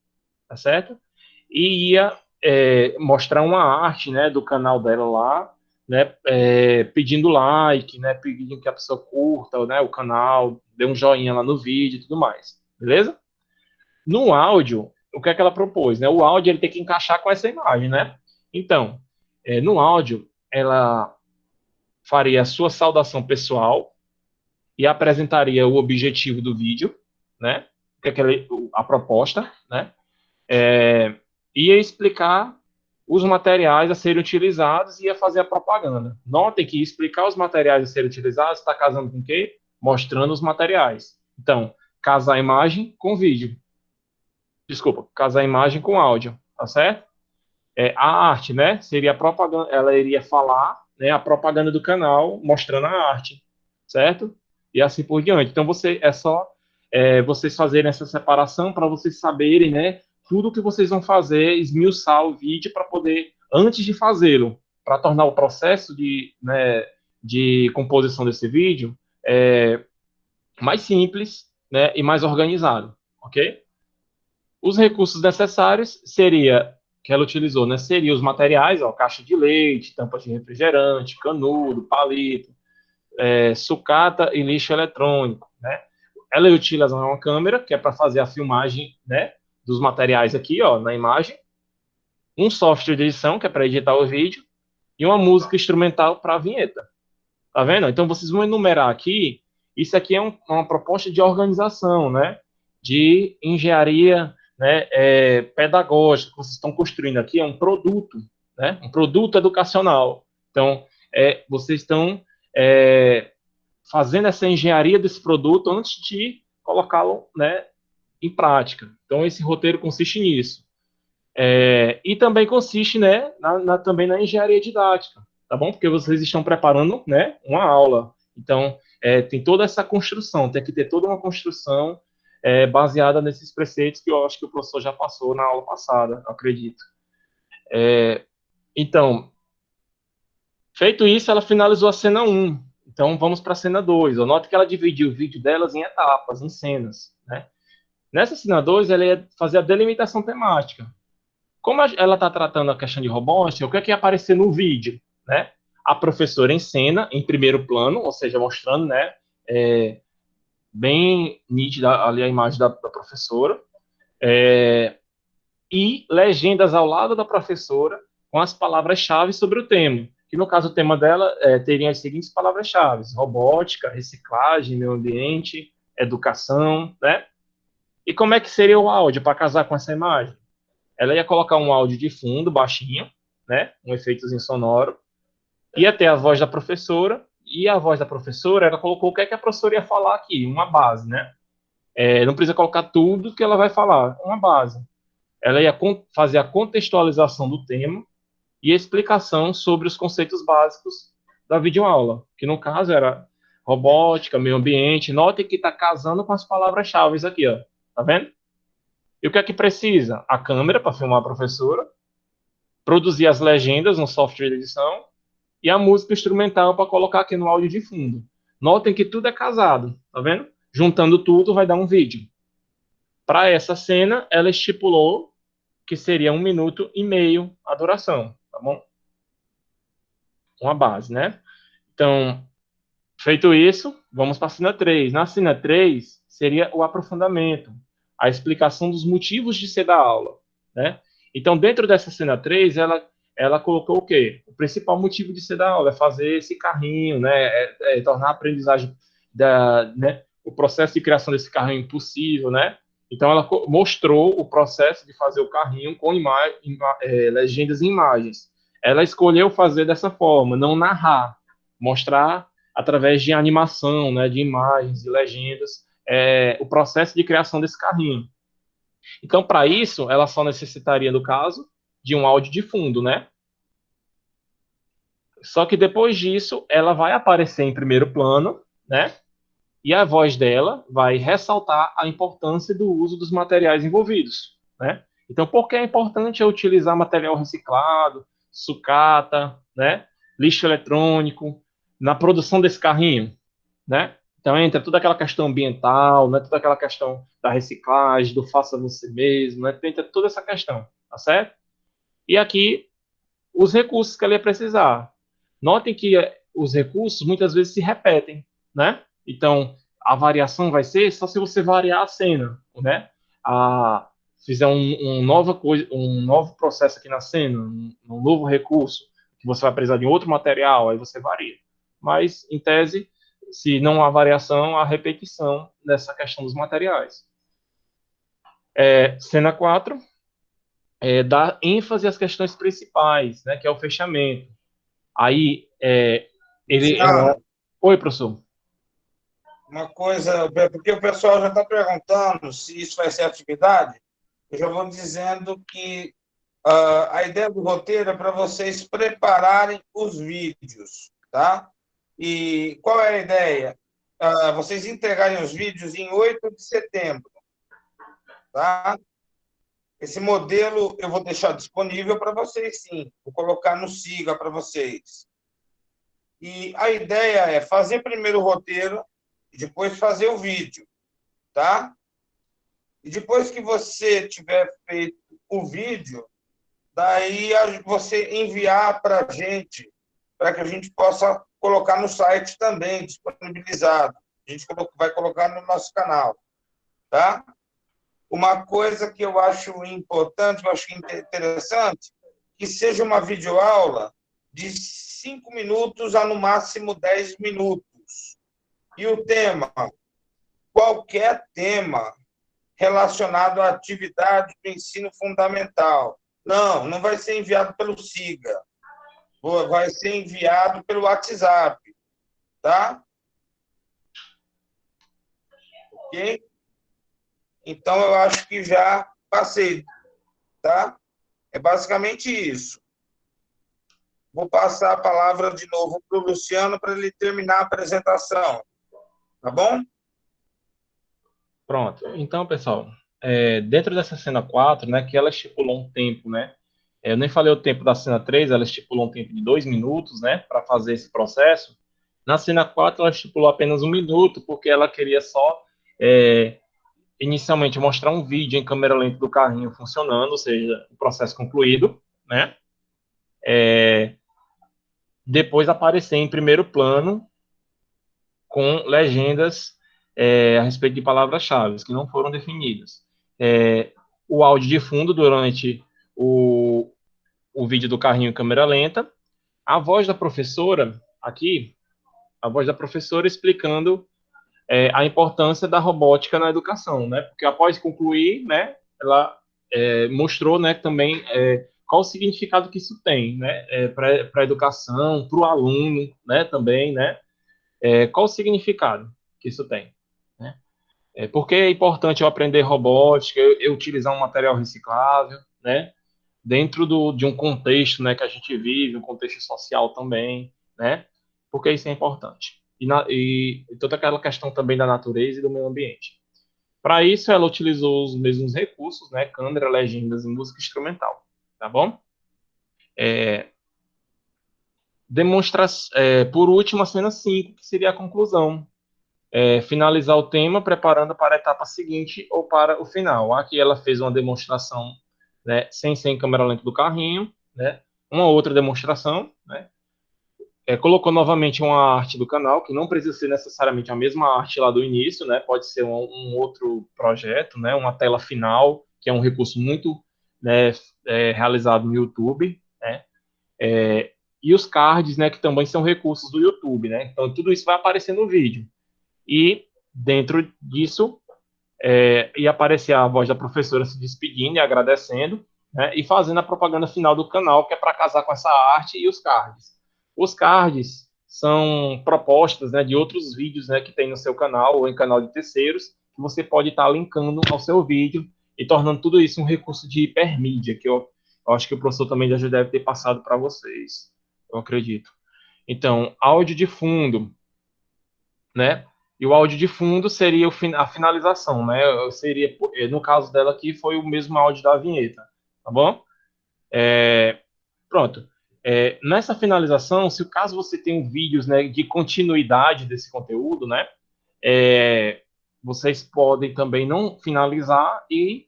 tá certo? E ia mostrar uma arte, né, do canal dela lá, né, pedindo like, né, pedindo que a pessoa curta, né, o canal, dê um joinha lá no vídeo e tudo mais, beleza? No áudio, o que é que ela propôs, né? O áudio ele tem que encaixar com essa imagem, né? Então, no áudio, ela faria a sua saudação pessoal e apresentaria o objetivo do vídeo, né? Que é a proposta, né? Ia explicar os materiais a serem utilizados e ia fazer a propaganda. Notem que explicar os materiais a serem utilizados está casando com o quê? Mostrando os materiais. Então, casar a imagem com vídeo. Desculpa, casar a imagem com áudio, tá certo? A arte, né? Seria a propaganda, ela iria falar, né, a propaganda do canal mostrando a arte, certo? E assim por diante. Então, é só vocês fazerem essa separação para vocês saberem, né, tudo que vocês vão fazer, esmiuçar o vídeo para poder, antes de fazê-lo, para tornar o processo de composição desse vídeo mais simples, né, e mais organizado, ok? Os recursos necessários que ela utilizou, né, seria os materiais, ó, caixa de leite, tampa de refrigerante, canudo, palito, sucata e lixo eletrônico, né? Ela utiliza uma câmera, que é para fazer a filmagem, né, dos materiais aqui, ó, na imagem, um software de edição, que é para editar o vídeo, e uma música instrumental para a vinheta. Tá vendo? Então, vocês vão enumerar aqui, isso aqui é uma proposta de organização, né, de engenharia, né, pedagógica, que vocês estão construindo aqui, é um produto, né, um produto educacional. Então, vocês estão fazendo essa engenharia desse produto antes de colocá-lo, né, em prática. Então, esse roteiro consiste nisso. E também consiste, né, também na engenharia didática, tá bom? Porque vocês estão preparando, né, uma aula. Então, tem toda essa construção, tem que ter toda uma construção baseada nesses preceitos que eu acho que o professor já passou na aula passada, acredito. Então, feito isso, ela finalizou a cena 1. Então, vamos para a cena 2. Note que ela dividiu o vídeo delas em etapas, em cenas, né? Nessa cena 2, ela ia fazer a delimitação temática. Como ela está tratando a questão de robótica, o que é que ia aparecer no vídeo, né? A professora em cena, em primeiro plano, ou seja, mostrando, né, bem nítida ali a imagem da professora, e legendas ao lado da professora com as palavras-chave sobre o tema, que no caso o tema dela teria as seguintes palavras-chave: robótica, reciclagem, meio ambiente, educação, né? E como é que seria o áudio para casar com essa imagem? Ela ia colocar um áudio de fundo, baixinho, né? Um efeitozinho sonoro. Ia ter a voz da professora, e a voz da professora, ela colocou o que é que a professora ia falar aqui, uma base, né? Não precisa colocar tudo que ela vai falar, uma base. Ela ia fazer a contextualização do tema e a explicação sobre os conceitos básicos da videoaula, que no caso era robótica, meio ambiente. Notem que está casando com as palavras-chave aqui, ó. Tá vendo? E o que é que precisa? A câmera para filmar a professora, produzir as legendas no software de edição e a música instrumental para colocar aqui no áudio de fundo. Notem que tudo é casado, tá vendo? Juntando tudo vai dar um vídeo. Para essa cena, ela estipulou que seria 1 minuto e meio a duração, tá bom? Uma base, né? Então, feito isso, vamos para a cena 3. Na cena 3, seria o aprofundamento, a explicação dos motivos de ser da aula, né? Então, dentro dessa cena 3, ela colocou o quê? O principal motivo de ser da aula é fazer esse carrinho, né? Tornar a aprendizagem né? O processo de criação desse carrinho possível, né? Então, ela mostrou o processo de fazer o carrinho com legendas e imagens. Ela escolheu fazer dessa forma, não narrar, mostrar através de animação, né, de imagens e legendas, o processo de criação desse carrinho. Então, para isso, ela só necessitaria, no caso, de um áudio de fundo, né? Só que depois disso, ela vai aparecer em primeiro plano, né? E a voz dela vai ressaltar a importância do uso dos materiais envolvidos, né? Então, por que é importante utilizar material reciclado, sucata, né? Lixo eletrônico na produção desse carrinho, né? Então entra toda aquela questão ambiental, né? Toda aquela questão da reciclagem, do faça você mesmo, né? Entra toda essa questão, tá certo? E aqui os recursos que ele ia precisar. Notem que os recursos muitas vezes se repetem, né? Então a variação vai ser só se você variar a cena, né? Fizer um novo processo aqui na cena, um novo recurso que você vai precisar de outro material, aí você varia. Mas em tese, se não há variação, há repetição nessa questão dos materiais. Cena 4 dá ênfase às questões principais, né, que é o fechamento. Aí, Luciano, Oi, professor. uma coisa, porque o pessoal já está perguntando se isso vai ser atividade, eu já vou dizendo que a ideia do roteiro é para vocês prepararem os vídeos, tá? E qual é a ideia? Vocês entregarem os vídeos em 8 de setembro, tá? Esse modelo eu vou deixar disponível para vocês, sim. Vou colocar no Siga para vocês. E a ideia é fazer primeiro o roteiro e depois fazer o vídeo, tá? E depois que você tiver feito o vídeo, daí você enviar para a gente, para que a gente possa colocar no site também, disponibilizado. A gente vai colocar no nosso canal, tá? Uma coisa que eu acho importante, eu acho interessante, que seja uma videoaula de 5 minutos a no máximo 10 minutos. E o tema, qualquer tema relacionado à atividade do ensino fundamental. Não vai ser enviado pelo Siga, vai ser enviado pelo WhatsApp, tá? Ok? Então, eu acho que já passei, tá? É basicamente isso. Vou passar a palavra de novo para o Luciano para ele terminar a apresentação. Tá bom? Pronto. Então, pessoal, dentro dessa cena 4, né, que ela estipulou um tempo, né? Eu nem falei o tempo da cena 3, ela estipulou um tempo de 2 minutos, né, para fazer esse processo. Na cena 4, ela estipulou apenas 1 minuto, porque ela queria só, inicialmente, mostrar um vídeo em câmera lenta do carrinho funcionando, ou seja, o processo concluído, né? Depois aparecer em primeiro plano com legendas a respeito de palavras-chave que não foram definidas. O áudio de fundo durante o vídeo do carrinho em câmera lenta, a voz da professora aqui, a voz da professora explicando a importância da robótica na educação, né? Porque após concluir, né, ela mostrou, né, também qual o significado que isso tem, né, para a educação, para o aluno, né, também, né? Qual o significado que isso tem, né? Por que é importante eu aprender robótica, eu utilizar um material reciclável, né? Dentro de um contexto, né, que a gente vive, um contexto social também, né? Porque isso é importante. E toda aquela questão também da natureza e do meio ambiente. Para isso, ela utilizou os mesmos recursos, né? Câmera, legendas e música instrumental, tá bom? É, por último, a cena 5, que seria a conclusão. Finalizar o tema preparando para a etapa seguinte ou para o final. Aqui ela fez uma demonstração, né, sem ser em câmera lenta do carrinho, né? Uma outra demonstração, né? Colocou novamente uma arte do canal, que não precisa ser necessariamente a mesma arte lá do início, né? Pode ser um outro projeto, né? Uma tela final, que é um recurso muito, né, realizado no YouTube, né? E os cards, né, que também são recursos do YouTube, né? Então tudo isso vai aparecer no vídeo. E dentro disso ia aparecer a voz da professora se despedindo e agradecendo, né? E fazendo a propaganda final do canal, que é para casar com essa arte e os cards. Os cards são propostas, né, de outros vídeos, né, que tem no seu canal ou em canal de terceiros, que você pode estar linkando ao seu vídeo e tornando tudo isso um recurso de hipermídia, que eu acho que o professor também já deve ter passado para vocês, eu acredito. Então, áudio de fundo, né? E o áudio de fundo seria a finalização, né? Seria, no caso dela aqui, foi o mesmo áudio da vinheta, tá bom? Pronto. Nessa finalização, se o caso você tem vídeos, né, de continuidade desse conteúdo, né? Vocês podem também não finalizar e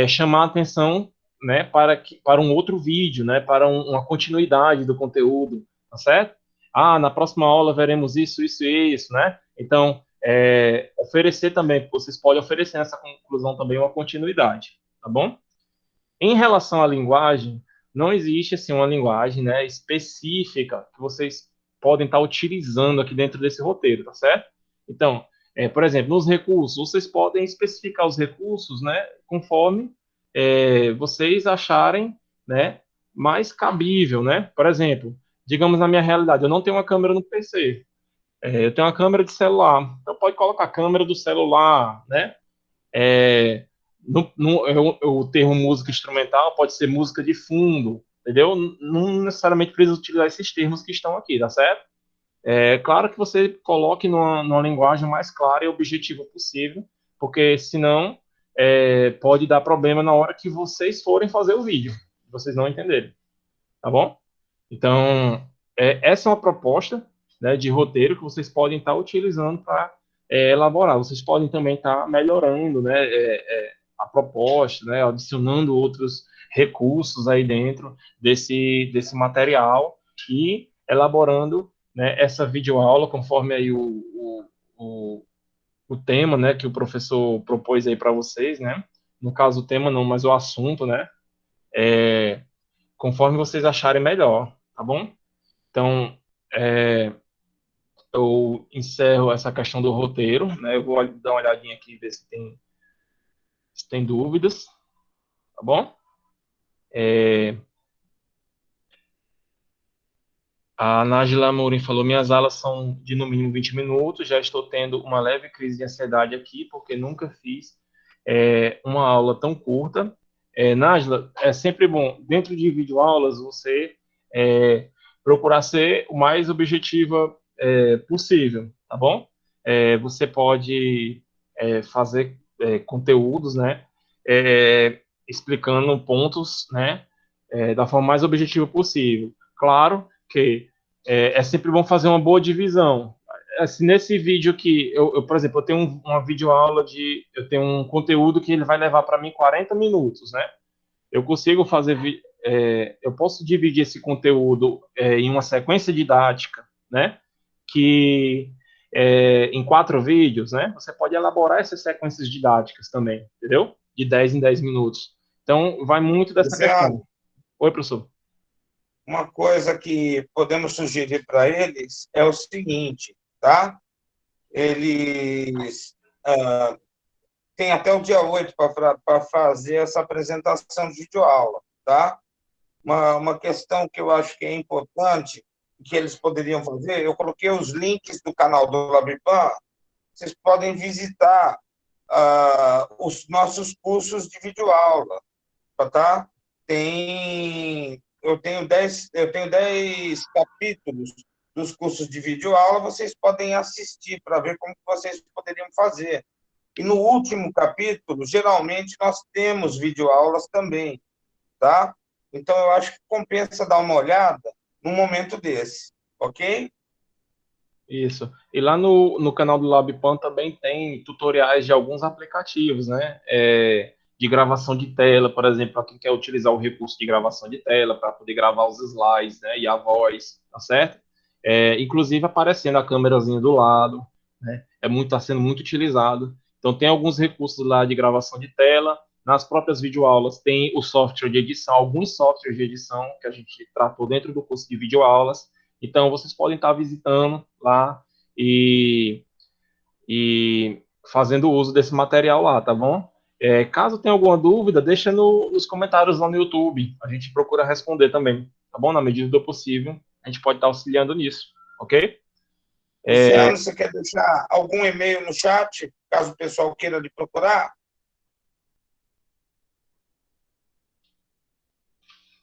chamar a atenção, né, para um outro vídeo, né, para uma continuidade do conteúdo, tá certo? Na próxima aula veremos isso, isso e isso, né? Então, oferecer também, vocês podem oferecer nessa conclusão também uma continuidade, tá bom? Em relação à linguagem, não existe assim uma linguagem, né, específica que vocês podem estar utilizando aqui dentro desse roteiro, tá certo? Então, por exemplo, nos recursos, vocês podem especificar os recursos, né, conforme vocês acharem, né, mais cabível, né? Por exemplo, digamos na minha realidade, eu não tenho uma câmera no PC, eu tenho uma câmera de celular, então pode colocar a câmera do celular, né? O termo música instrumental pode ser música de fundo, entendeu? Não necessariamente precisa utilizar esses termos que estão aqui, tá certo? Claro que você coloque numa linguagem mais clara e objetiva possível, porque senão pode dar problema na hora que vocês forem fazer o vídeo, vocês não entenderem, tá bom? Então, essa é uma proposta, né, de roteiro que vocês podem estar utilizando para elaborar. Vocês podem também estar melhorando, né, a proposta, né, adicionando outros recursos aí dentro desse material e elaborando, né, essa videoaula conforme aí o tema, né, que o professor propôs aí para vocês, né? No caso, o tema não, mas o assunto, né? Conforme vocês acharem melhor, tá bom? Então, eu encerro essa questão do roteiro, né? Eu vou dar uma olhadinha aqui, ver se tem dúvidas, tá bom? A Nájila Amorim falou: minhas aulas são de no mínimo 20 minutos, já estou tendo uma leve crise de ansiedade aqui, porque nunca fiz uma aula tão curta. Nájila, é sempre bom, dentro de videoaulas, você procurar ser o mais objetiva possível, tá bom? Você pode fazer conteúdos, né, explicando pontos, né, da forma mais objetiva possível. Claro que é sempre bom fazer uma boa divisão. Assim, nesse vídeo aqui, por exemplo, eu tenho uma videoaula eu tenho um conteúdo que ele vai levar para mim 40 minutos, né? Eu consigo eu posso dividir esse conteúdo em uma sequência didática, né? Que em 4 vídeos, né? Você pode elaborar essas sequências didáticas também, entendeu? De 10 em 10 minutos. Então, vai muito dessa questão. Luciano, Oi, professor. uma coisa que podemos sugerir para eles é o seguinte, tá? eles têm até o dia 8 para fazer essa apresentação de videoaula, tá? Uma questão que eu acho que é importante, que eles poderiam fazer, eu coloquei os links do canal do Labipan, vocês podem visitar os nossos cursos de videoaula, tá? Eu tenho 10 capítulos dos cursos de videoaula, vocês podem assistir para ver como vocês poderiam fazer. E no último capítulo, geralmente, nós temos videoaulas também, tá? Então, eu acho que compensa dar uma olhada num momento desse, ok? Isso. E lá no canal do LabPan também tem tutoriais de alguns aplicativos, né? De gravação de tela, por exemplo, para quem quer utilizar o recurso de gravação de tela para poder gravar os slides, né? E a voz, tá certo? Inclusive aparecendo a câmerazinha do lado, né? Está sendo muito utilizado. Então tem alguns recursos lá de gravação de tela. Nas próprias videoaulas tem o software de edição, alguns softwares de edição que a gente tratou dentro do curso de videoaulas. Então, vocês podem estar visitando lá e, e fazendo uso desse material lá, tá bom? Caso tenha alguma dúvida, deixa nos comentários lá no YouTube. A gente procura responder também, tá bom? Na medida do possível, a gente pode estar auxiliando nisso, ok? Luciano, você quer deixar algum e-mail no chat, caso o pessoal queira lhe procurar?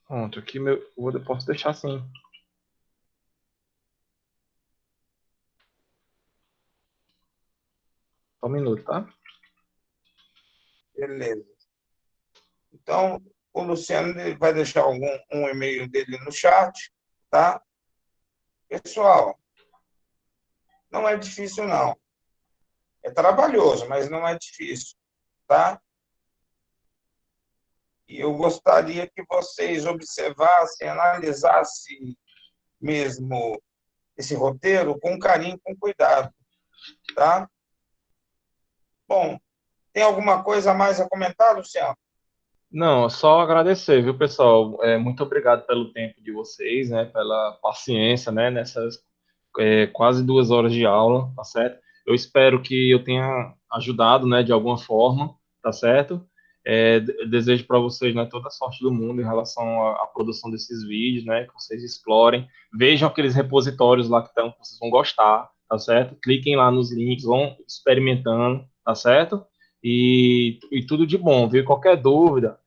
Pronto, aqui eu posso deixar assim. Só um minuto, tá? Beleza. Então, o Luciano vai deixar um e-mail dele no chat, tá? Pessoal, não é difícil, não. É trabalhoso, mas não é difícil, tá? E eu gostaria que vocês observassem, analisassem mesmo esse roteiro com carinho, com cuidado, tá? Bom, tem alguma coisa a mais a comentar, Luciano? Não, só agradecer, viu, pessoal? Muito obrigado pelo tempo de vocês, né? Pela paciência, né? Nessas quase 2 horas de aula, tá certo? Eu espero que eu tenha ajudado, né? De alguma forma, tá certo? Desejo para vocês, né? Toda a sorte do mundo em relação à produção desses vídeos, né? Que vocês explorem, vejam aqueles repositórios lá que estão, que vocês vão gostar, tá certo? Cliquem lá nos links, vão experimentando, tá certo? E tudo de bom, viu? Qualquer dúvida,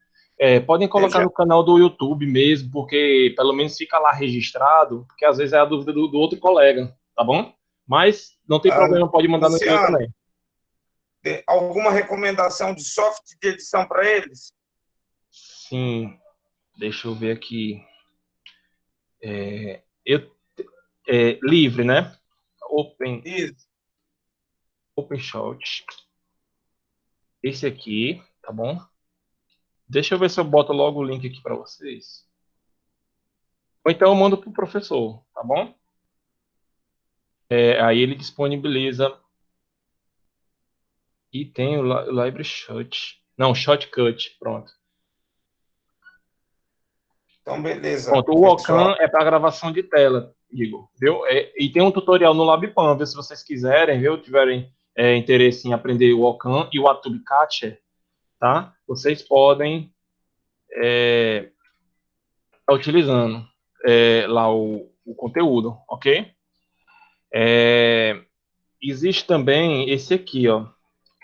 podem colocar Deixa, no canal do YouTube mesmo, porque pelo menos fica lá registrado, porque às vezes é a dúvida do outro colega, tá bom? Mas não tem problema, pode mandar no e-mail Luciano, também. alguma recomendação de software de edição para eles? Sim, deixa eu ver aqui. Eu, livre, né? Isso. OpenShot. Esse aqui, tá bom? Deixa eu ver se eu boto logo o link aqui para vocês. Ou então eu mando pro professor, tá bom? Aí ele disponibiliza. E tem o Library Shot. Não, Shotcut, pronto. Então, beleza, Pronto, o pessoal. Ocan é para gravação de tela, Igor, viu? E tem um tutorial no LabPan, viu? Se vocês quiserem, viu? Tiverem interesse em aprender o Ocan e o Atube Catcher, tá? Vocês podem estar utilizando lá o conteúdo, ok? Existe também esse aqui, ó,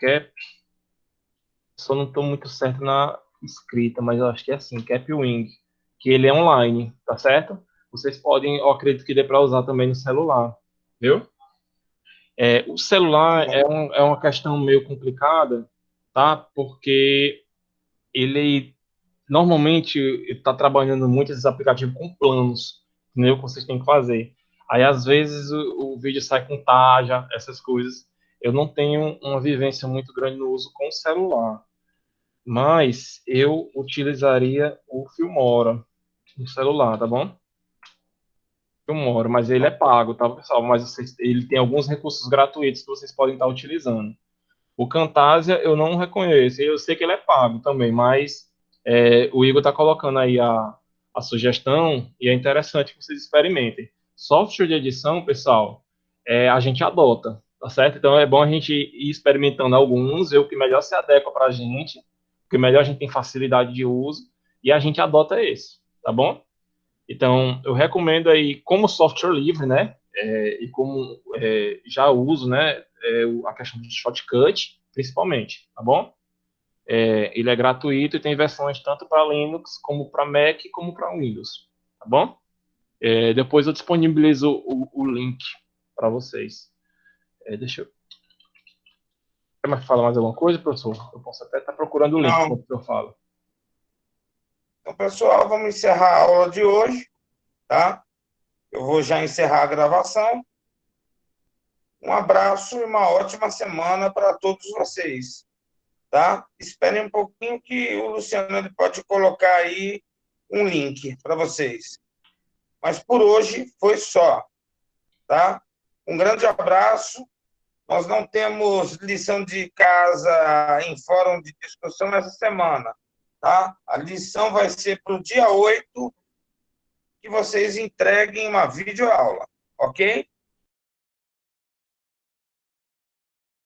Cap. Só não estou muito certo na escrita, mas eu acho que é assim, Capwing, que ele é online, tá certo? Vocês podem, eu acredito que dê para usar também no celular, viu? O celular é uma questão meio complicada, tá? Porque ele normalmente está trabalhando muito esses aplicativos com planos, entendeu? Que vocês têm que fazer. Aí às vezes o vídeo sai com tarja, essas coisas. Eu não tenho uma vivência muito grande no uso com o celular, mas eu utilizaria o Filmora no celular, tá bom? Filmora, mas ele é pago, tá, pessoal? Mas ele tem alguns recursos gratuitos que vocês podem estar utilizando. O Camtasia eu não reconheço, eu sei que ele é pago também, mas o Igor está colocando aí a sugestão e é interessante que vocês experimentem. Software de edição, pessoal, a gente adota, tá certo? Então é bom a gente ir experimentando alguns, ver o que melhor se adequa para a gente, o que melhor a gente tem facilidade de uso, e a gente adota esse, tá bom? Então, eu recomendo aí, como software livre, né? E como já uso, né? A questão do Shotcut, principalmente, tá bom? Ele é gratuito e tem versões tanto para Linux, como para Mac, como para Windows, tá bom? Depois eu disponibilizo o link para vocês. Deixa eu. Quer falar mais alguma coisa, professor? Eu posso até estar procurando o link Não. enquanto eu falo. Então, pessoal, vamos encerrar a aula de hoje, tá? Eu vou já encerrar a gravação. Um abraço e uma ótima semana para todos vocês, tá? Esperem um pouquinho que o Luciano ele pode colocar aí um link para vocês. Mas por hoje foi só, tá? Um grande abraço. Nós não temos lição de casa em fórum de discussão essa semana, tá? A lição vai ser para o dia 8, que vocês entreguem uma videoaula, ok?